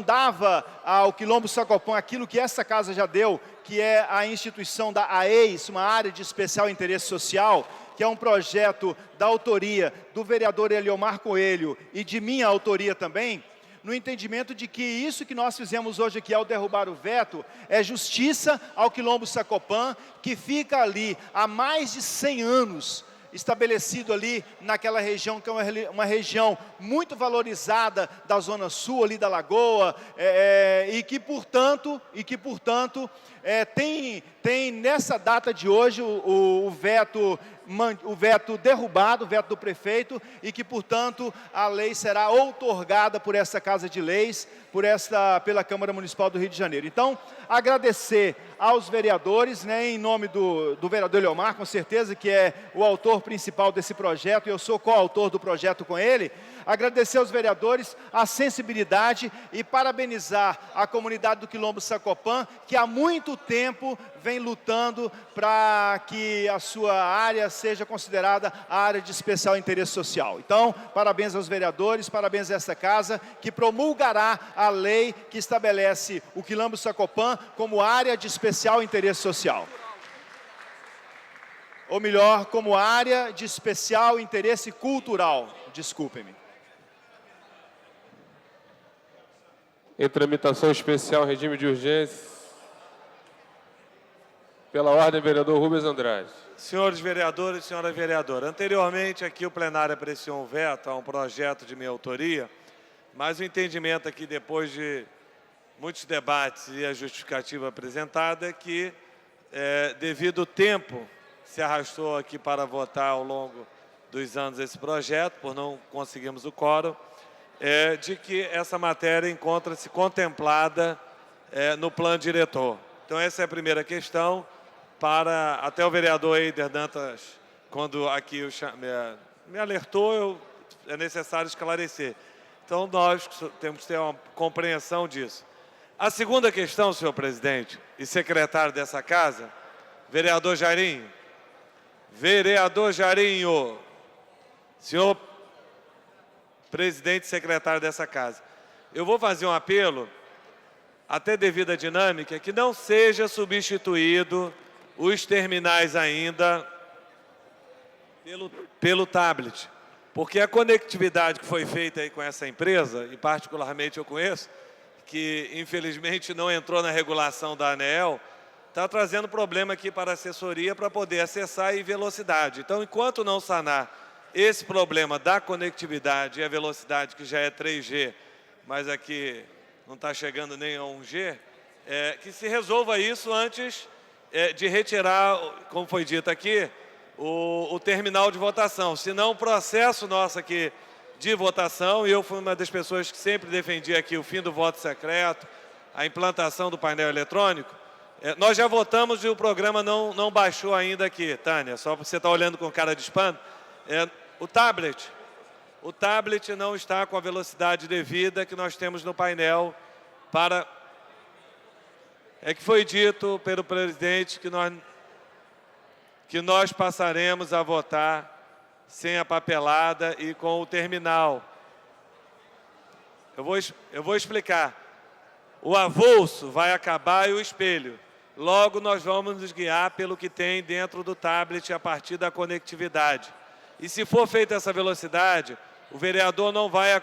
dava ao Quilombo Sacopã aquilo que essa casa já deu, que é a instituição da AEIS, uma área de especial interesse social, que é um projeto da autoria do vereador Eliomar Coelho e de minha autoria também, no entendimento de que isso que nós fizemos hoje aqui ao derrubar o veto é justiça ao Quilombo Sacopã, que fica ali há mais de 100 anos, estabelecido ali naquela região, que é uma região muito valorizada da Zona Sul, ali da Lagoa, e que, portanto, tem nessa data de hoje o veto derrubado, o veto do prefeito, e que, portanto, a lei será outorgada por essa Casa de Leis, pela Câmara Municipal do Rio de Janeiro. Então, agradecer aos vereadores, né, em nome do vereador Eliomar, com certeza, que é o autor principal desse projeto, e eu sou coautor do projeto com ele, agradecer aos vereadores a sensibilidade e parabenizar a comunidade do Quilombo Sacopã, que há muito tempo vem lutando para que a sua área seja considerada a área de especial interesse social. Então, parabéns aos vereadores, parabéns a essa casa, que promulgará a lei que estabelece o Quilombo Sacopã como área de especial interesse social. Ou melhor, como área de especial interesse cultural. Desculpem-me. Em tramitação especial, regime de urgência. Pela ordem, vereador Rubens Andrade. Senhores vereadores e senhora vereadora, anteriormente aqui o plenário apreciou um veto a um projeto de minha autoria, mas o entendimento aqui, depois de muitos debates e a justificativa apresentada, é que, devido ao tempo que se arrastou aqui para votar ao longo dos anos esse projeto, por não conseguirmos o quórum, de que essa matéria encontra-se contemplada no plano diretor. Então, essa é a primeira questão. Até o vereador Eider Dantas, quando aqui me alertou, é necessário esclarecer. Então, nós temos que ter uma compreensão disso. A segunda questão, senhor presidente e secretário dessa casa, vereador Jairinho, senhor presidente e secretário dessa casa, eu vou fazer um apelo, até devido à dinâmica, que não seja substituído os terminais ainda pelo tablet. Porque a conectividade que foi feita aí com essa empresa, e particularmente eu conheço, que infelizmente não entrou na regulação da ANEEL, está trazendo problema aqui para a assessoria para poder acessar e velocidade. Então, enquanto não sanar esse problema da conectividade e a velocidade, que já é 3G, mas aqui não está chegando nem a 1G, que se resolva isso antes de retirar, como foi dito aqui, o terminal de votação. Senão o processo nosso aqui de votação, e eu fui uma das pessoas que sempre defendi aqui o fim do voto secreto, a implantação do painel eletrônico, nós já votamos e o programa não baixou ainda aqui, Tânia, só porque você está olhando com cara de espanto. O tablet não está com a velocidade devida que nós temos no painel para... que foi dito pelo presidente que nós passaremos a votar sem a papelada e com o terminal. Eu vou explicar. O avulso vai acabar e o espelho. Logo, nós vamos nos guiar pelo que tem dentro do tablet a partir da conectividade. E se for feita essa velocidade, o vereador não vai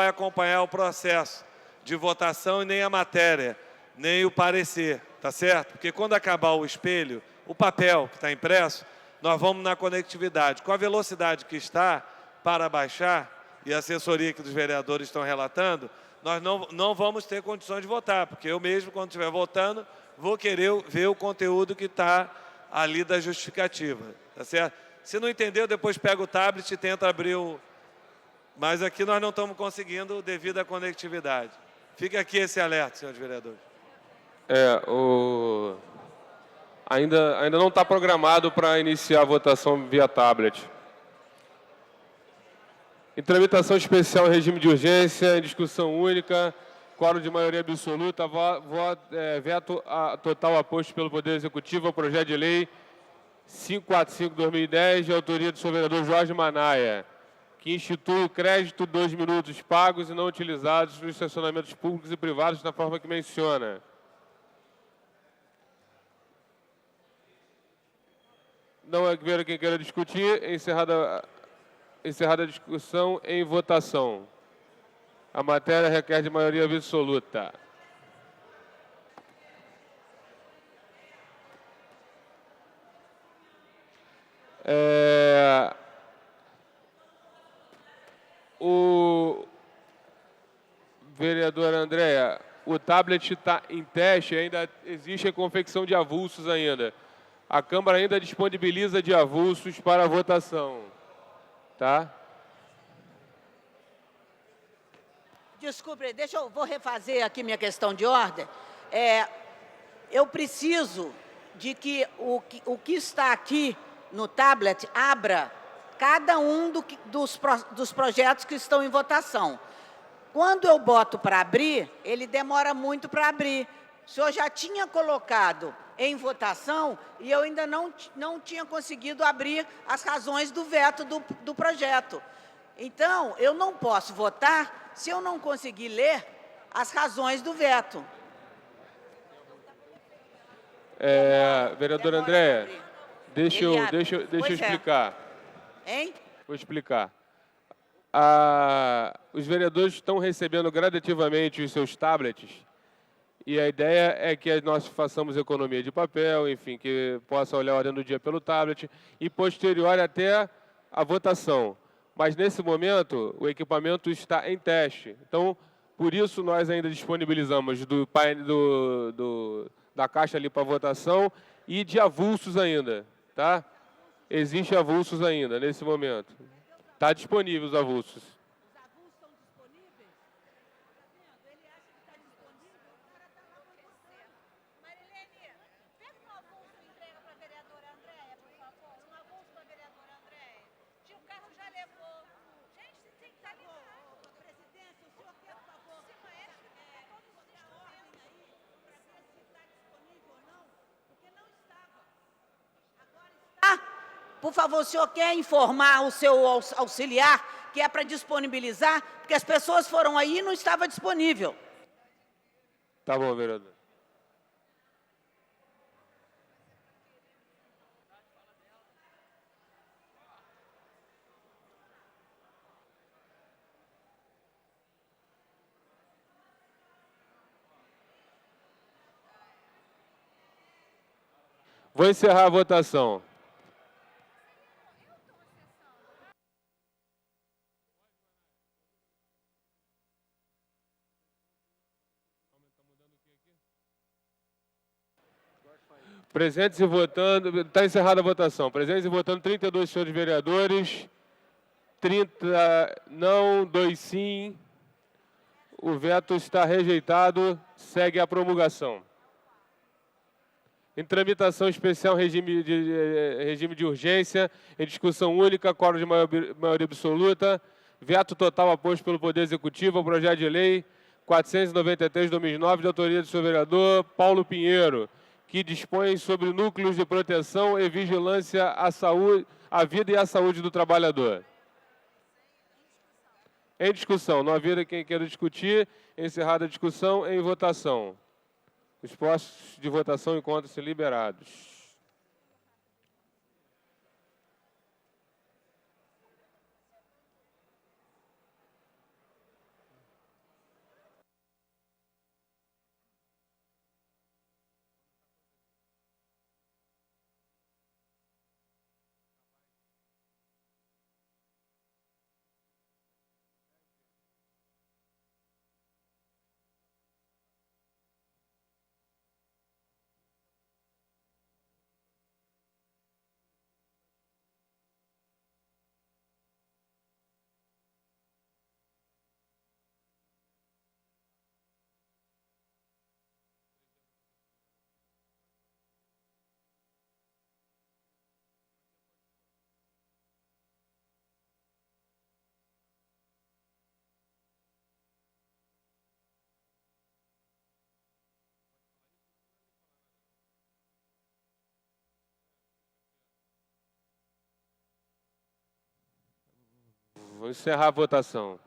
acompanhar o processo de votação e nem a matéria, nem o parecer, tá certo? Porque quando acabar o espelho, o papel que está impresso, nós vamos na conectividade. Com a velocidade que está para baixar, e a assessoria que dos vereadores estão relatando, nós não vamos ter condições de votar, porque eu mesmo, quando estiver votando, vou querer ver o conteúdo que está ali da justificativa, tá certo? Se não entendeu, depois pega o tablet e tenta abrir o... Mas aqui nós não estamos conseguindo devido à conectividade. Fica aqui esse alerta, senhores vereadores. Ainda não está programado para iniciar a votação via tablet. Em tramitação especial em regime de urgência, em discussão única, quórum de maioria absoluta, veto total aposto pelo Poder Executivo ao projeto de lei 545/2010, de autoria do senhor vereador Jorge Manaia, que institui o crédito 2 minutos pagos e não utilizados nos estacionamentos públicos e privados na forma que menciona. Não é ver quem queira discutir. Encerrada encerrada a discussão, em votação. A matéria requer de maioria absoluta. O vereador Andréa, o tablet está em teste, ainda existe a confecção de avulsos ainda. A Câmara ainda disponibiliza de avulsos para votação. Tá? Desculpe, vou refazer aqui minha questão de ordem. Eu preciso de que o que está aqui no tablet abra cada um dos projetos que estão em votação. Quando eu boto para abrir, ele demora muito para abrir. O senhor já tinha colocado em votação e eu ainda não tinha conseguido abrir as razões do veto do projeto. Então, eu não posso votar se eu não conseguir ler as razões do veto. Vereadora Andréa, deixa eu explicar. Hein? Vou explicar. Os vereadores estão recebendo gradativamente os seus tablets e a ideia é que nós façamos economia de papel, enfim, que possa olhar a ordem do dia pelo tablet e posterior até a votação. Mas, nesse momento, o equipamento está em teste. Então, por isso, nós ainda disponibilizamos da caixa ali para votação e de avulsos ainda, tá? Existe avulsos ainda, nesse momento. Está disponível os avulsos. Os avulsos estão disponíveis? Está vendo? Ele acha que está disponível, o cara está lá acontecendo. Marilene, pega um avulso e entrega para a vereadora Andréa, por favor. Um avulso para a vereadora Andréa. Tio Carlos já levou. Gente, tem que estar ligado. Presidência, o senhor quer, por favor? Se maestro, todos os dias ordem aí para ver se está disponível ou não, porque não estava. Agora está. Por favor, o senhor quer informar o seu auxiliar que é para disponibilizar, porque as pessoas foram aí e não estava disponível. Tá bom, vereador. Vou encerrar a votação. Presentes e votando, está encerrada a votação. Presentes e votando 32 senhores vereadores, 30 não, 2 sim. O veto está rejeitado, segue a promulgação. Em tramitação especial, regime de urgência, em discussão única, quórum de maioria absoluta, veto total aposto pelo Poder Executivo ao projeto de lei 493/2009, de autoria do senhor vereador Paulo Pinheiro, que dispõe sobre núcleos de proteção e vigilância à vida e à saúde do trabalhador. Em discussão, não havendo quem queira discutir, encerrada a discussão, em votação. Os postos de votação encontram-se liberados. Vou encerrar a votação.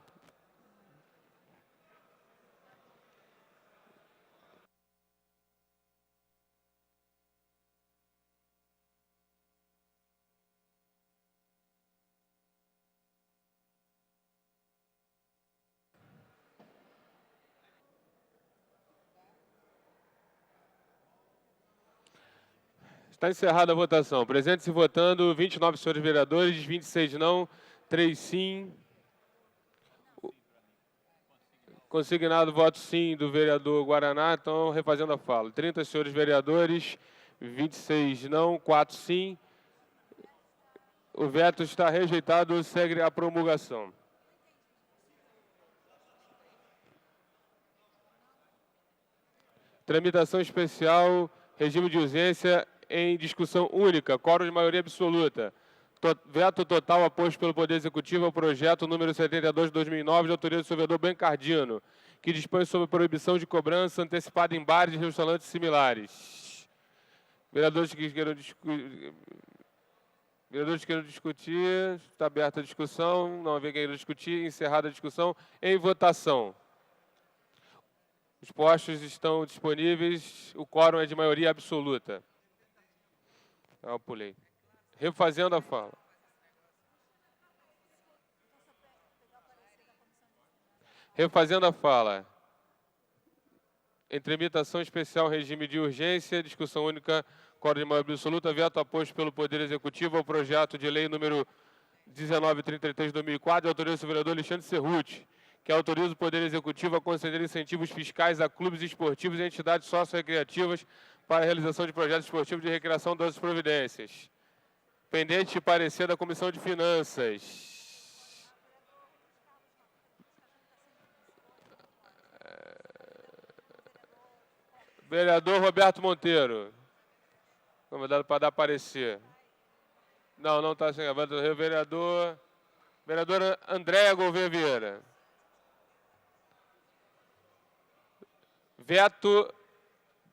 Está encerrada a votação. Presentes e votando, 29 senhores vereadores, 26 não, 3 sim. Consignado voto sim do vereador Guaraná, então refazendo a fala. 30 senhores vereadores, 26 não, 4 sim. O veto está rejeitado, segue a promulgação. Tramitação especial, regime de urgência em discussão única, quórum de maioria absoluta. Veto total aposto pelo Poder Executivo ao projeto número 72 de 2009, de autoria do senhor vereador Bernardino, que dispõe sobre proibição de cobrança antecipada em bares e restaurantes similares. Vereadores que queiram discutir, está aberta a discussão, não haver quem discutir, encerrada a discussão, em votação. Os postos estão disponíveis, o quórum é de maioria absoluta. Eu pulei. Refazendo a fala. Refazendo a fala. Em tramitação especial, regime de urgência, discussão única, quórum de maioria absoluta, veto aposto pelo Poder Executivo ao projeto de lei número 1933 de 2004, de autoria do vereador Alexandre Cerruti, que autoriza o Poder Executivo a conceder incentivos fiscais a clubes esportivos e entidades socio-recreativas para a realização de projetos esportivos de recreação das providências. Pendente de parecer da Comissão de Finanças. Vereador Roberto Monteiro. Convidado para dar parecer. Não está sem a vereadora Andréa Gouveia Vieira. Veto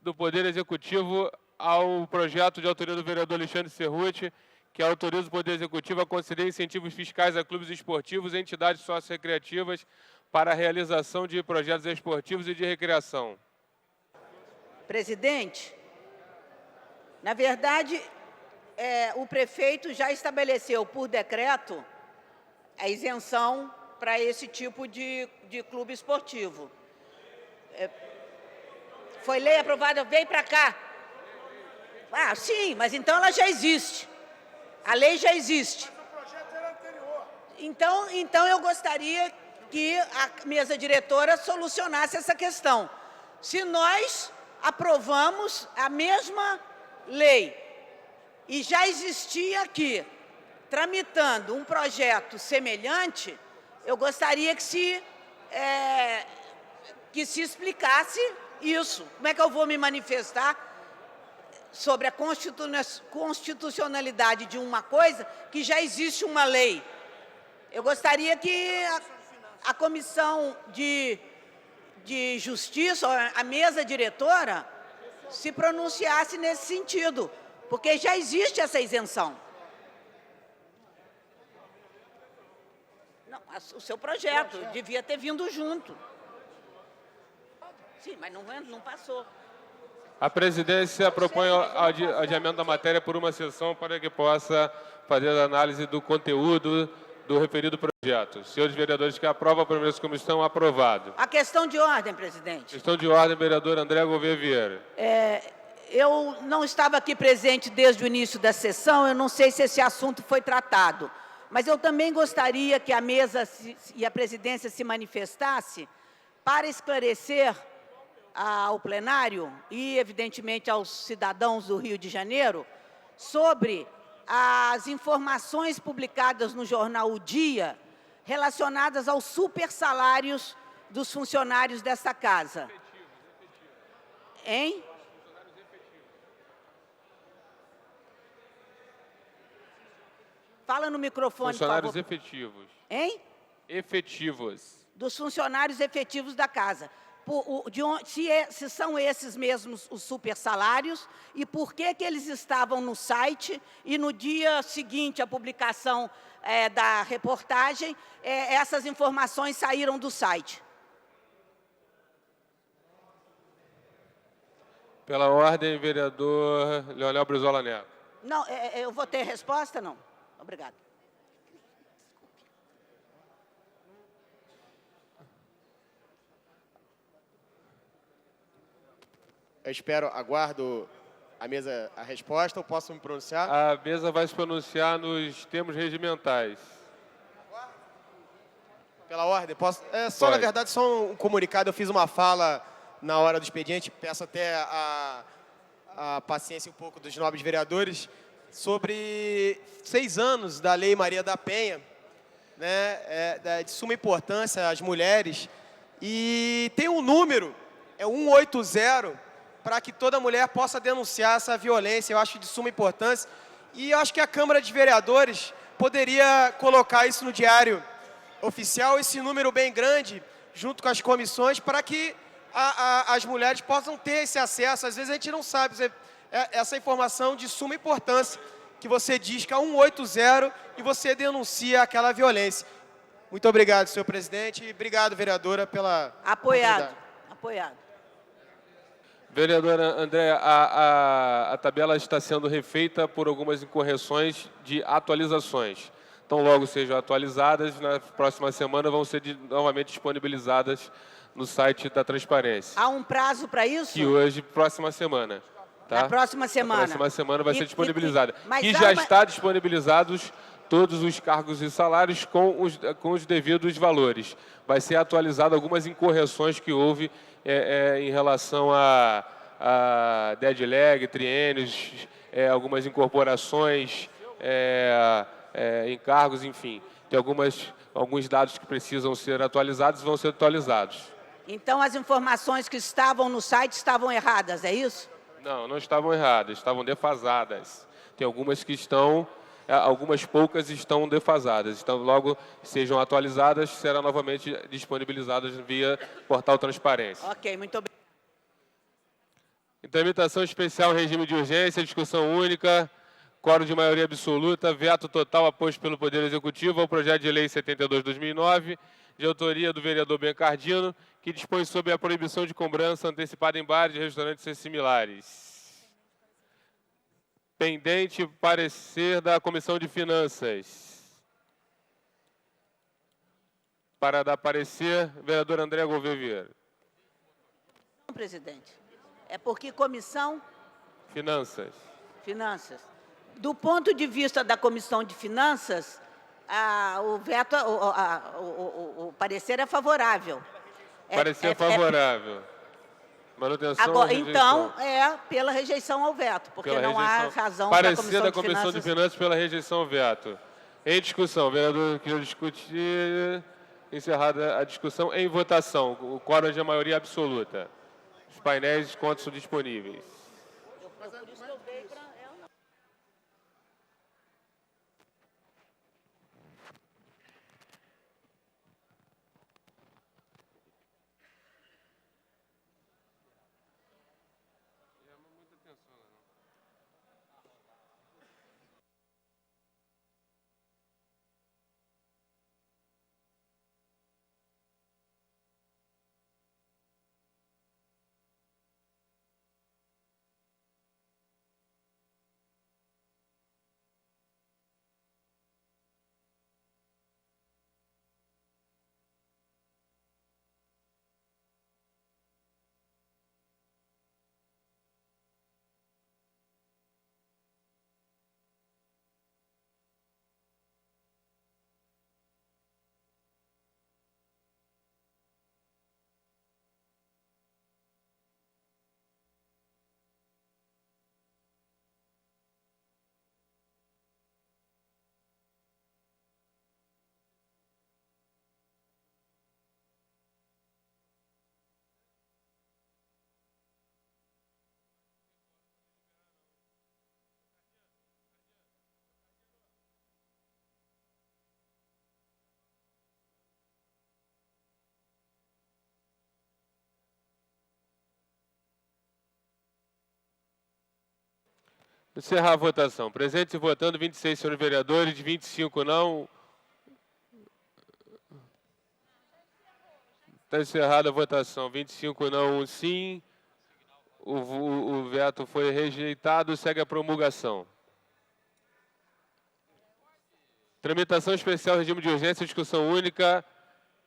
do Poder Executivo ao projeto de autoria do vereador Alexandre Cerruti, que autoriza o Poder Executivo a conceder incentivos fiscais a clubes esportivos e entidades socio-recreativas para a realização de projetos esportivos e de recreação. Presidente, na verdade, o prefeito já estabeleceu por decreto a isenção para esse tipo de clube esportivo. Foi lei aprovada, veio para cá. Ah, sim, mas então ela já existe. A lei já existe. Mas o projeto era anterior. Então eu gostaria que a mesa diretora solucionasse essa questão. Se nós aprovamos a mesma lei e já existia aqui, tramitando um projeto semelhante, eu gostaria que se explicasse isso. Como é que eu vou me manifestar sobre a constitucionalidade de uma coisa que já existe uma lei? Eu gostaria que a Comissão de Justiça, a mesa diretora, se pronunciasse nesse sentido, porque já existe essa isenção. Não, o seu projeto devia ter vindo junto. Sim, mas não passou. A presidência propõe o adiamento da matéria por uma sessão para que possa fazer a análise do conteúdo do referido projeto. Senhores vereadores que aprovam a primeira comissão, aprovado. A questão de ordem, presidente. Questão de ordem, vereador André Gouveia Vieira. Eu não estava aqui presente desde o início da sessão, eu não sei se esse assunto foi tratado, mas eu também gostaria que a mesa e a presidência se manifestasse para esclarecer ao plenário e, evidentemente, aos cidadãos do Rio de Janeiro sobre as informações publicadas no jornal O Dia relacionadas aos supersalários dos funcionários desta casa. Hein? Fala no microfone, funcionários por favor. efetivos. Hein? Efetivos. Dos funcionários efetivos da casa. Se são esses mesmos os supersalários e por que eles estavam no site e no dia seguinte à publicação da reportagem, essas informações saíram do site. Pela ordem, vereador Leonel Brizola Neto. Não, eu vou ter resposta? Não. Obrigada. Eu aguardo a mesa a resposta ou posso me pronunciar? A mesa vai se pronunciar nos termos regimentais. Pela ordem, posso? Só, Pode. na verdade, só um comunicado. Eu fiz uma fala na hora do expediente, peço até a paciência um pouco dos nobres vereadores, sobre 6 anos da Lei Maria da Penha, né, de suma importância às mulheres. E tem um número, é 180, para que toda mulher possa denunciar essa violência. Eu acho de suma importância. E eu acho que a Câmara de Vereadores poderia colocar isso no diário oficial, esse número bem grande, junto com as comissões, para que as mulheres possam ter esse acesso. Às vezes a gente não sabe, essa informação de suma importância, que você diz que é 180 e você denuncia aquela violência. Muito obrigado, senhor presidente, e obrigado, vereadora, pela Apoiado. Apoiado. Vereadora Andréa, a tabela está sendo refeita por algumas incorreções de atualizações. Então, logo sejam atualizadas, na próxima semana vão ser novamente disponibilizadas no site da Transparência. Há um prazo para isso? Que hoje, próxima semana. Tá? Na próxima semana. Na próxima semana vai ser disponibilizada. Mas Que há já uma- está disponibilizados todos os cargos e salários com os devidos valores. Vai ser atualizado algumas incorreções que houve em relação a dead leg, triênios, algumas incorporações, encargos, enfim. Tem alguns dados que precisam ser atualizados e vão ser atualizados. Então, as informações que estavam no site estavam erradas, é isso? Não, não estavam erradas, estavam defasadas. Tem algumas que estão, algumas poucas estão defasadas. Então, logo sejam atualizadas, serão novamente disponibilizadas via portal Transparência. Ok, muito obrigado. Em tramitação especial, regime de urgência, discussão única, quórum de maioria absoluta, veto total aposto pelo Poder Executivo ao projeto de lei 72/2009, de autoria do vereador Bencardino, que dispõe sobre a proibição de cobrança antecipada em bares e restaurantes e similares. Pendente parecer da Comissão de Finanças. Para dar parecer, vereador André Gouveia Vieira. Presidente, é porque comissão Finanças. Finanças. Do ponto de vista da Comissão de Finanças, o veto, o parecer é favorável. Parecer favorável. Manutenção Agora, ou rejeição? então, pela rejeição ao veto, porque Pela não há rejeição. razão Parecer da da Comissão de Finanças pela rejeição ao veto. Em discussão, o vereador quer discutir. Encerrada a discussão, em votação. O quórum é de maioria absoluta. Os painéis de contas são disponíveis. Encerrar a votação. Presentes e votando, 26 senhores vereadores, 25 não. Está encerrada a votação. 25 não, 1 sim. O veto foi rejeitado. Segue a promulgação. Tramitação especial, regime de urgência, discussão única.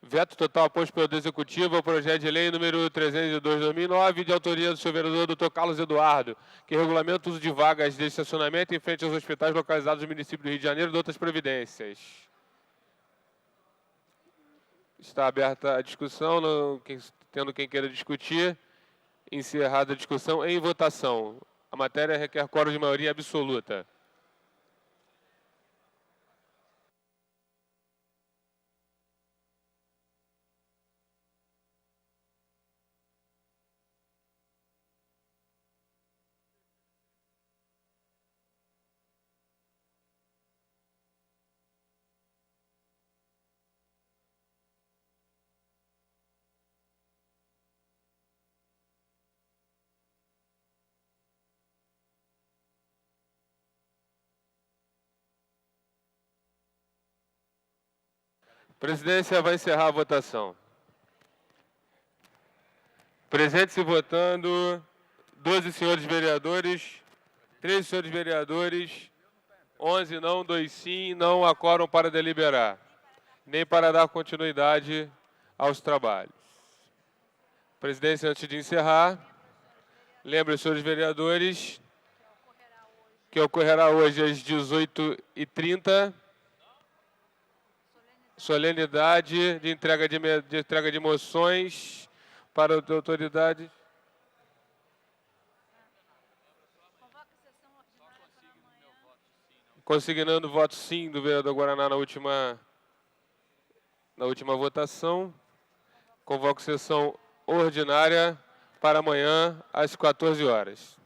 Veto total posto pelo Executivo ao projeto de lei número 302/2009, de autoria do senhor vereador Dr. Carlos Eduardo, que regulamenta o uso de vagas de estacionamento em frente aos hospitais localizados no município do Rio de Janeiro e de outras providências. Está aberta a discussão, tendo quem queira discutir. Encerrada a discussão, em votação. A matéria requer quórum de maioria absoluta. A presidência vai encerrar a votação. Presentes e votando, 12 senhores vereadores, 13 senhores vereadores, 11 não, 2 sim, não há quórum para deliberar, nem para dar continuidade aos trabalhos. Presidência, antes de encerrar, lembra os senhores vereadores que ocorrerá hoje às 18h30, solenidade de entrega de moções para a autoridade. Consignando o voto sim do vereador Guaraná na última votação. Convoco sessão ordinária para amanhã às 14 horas.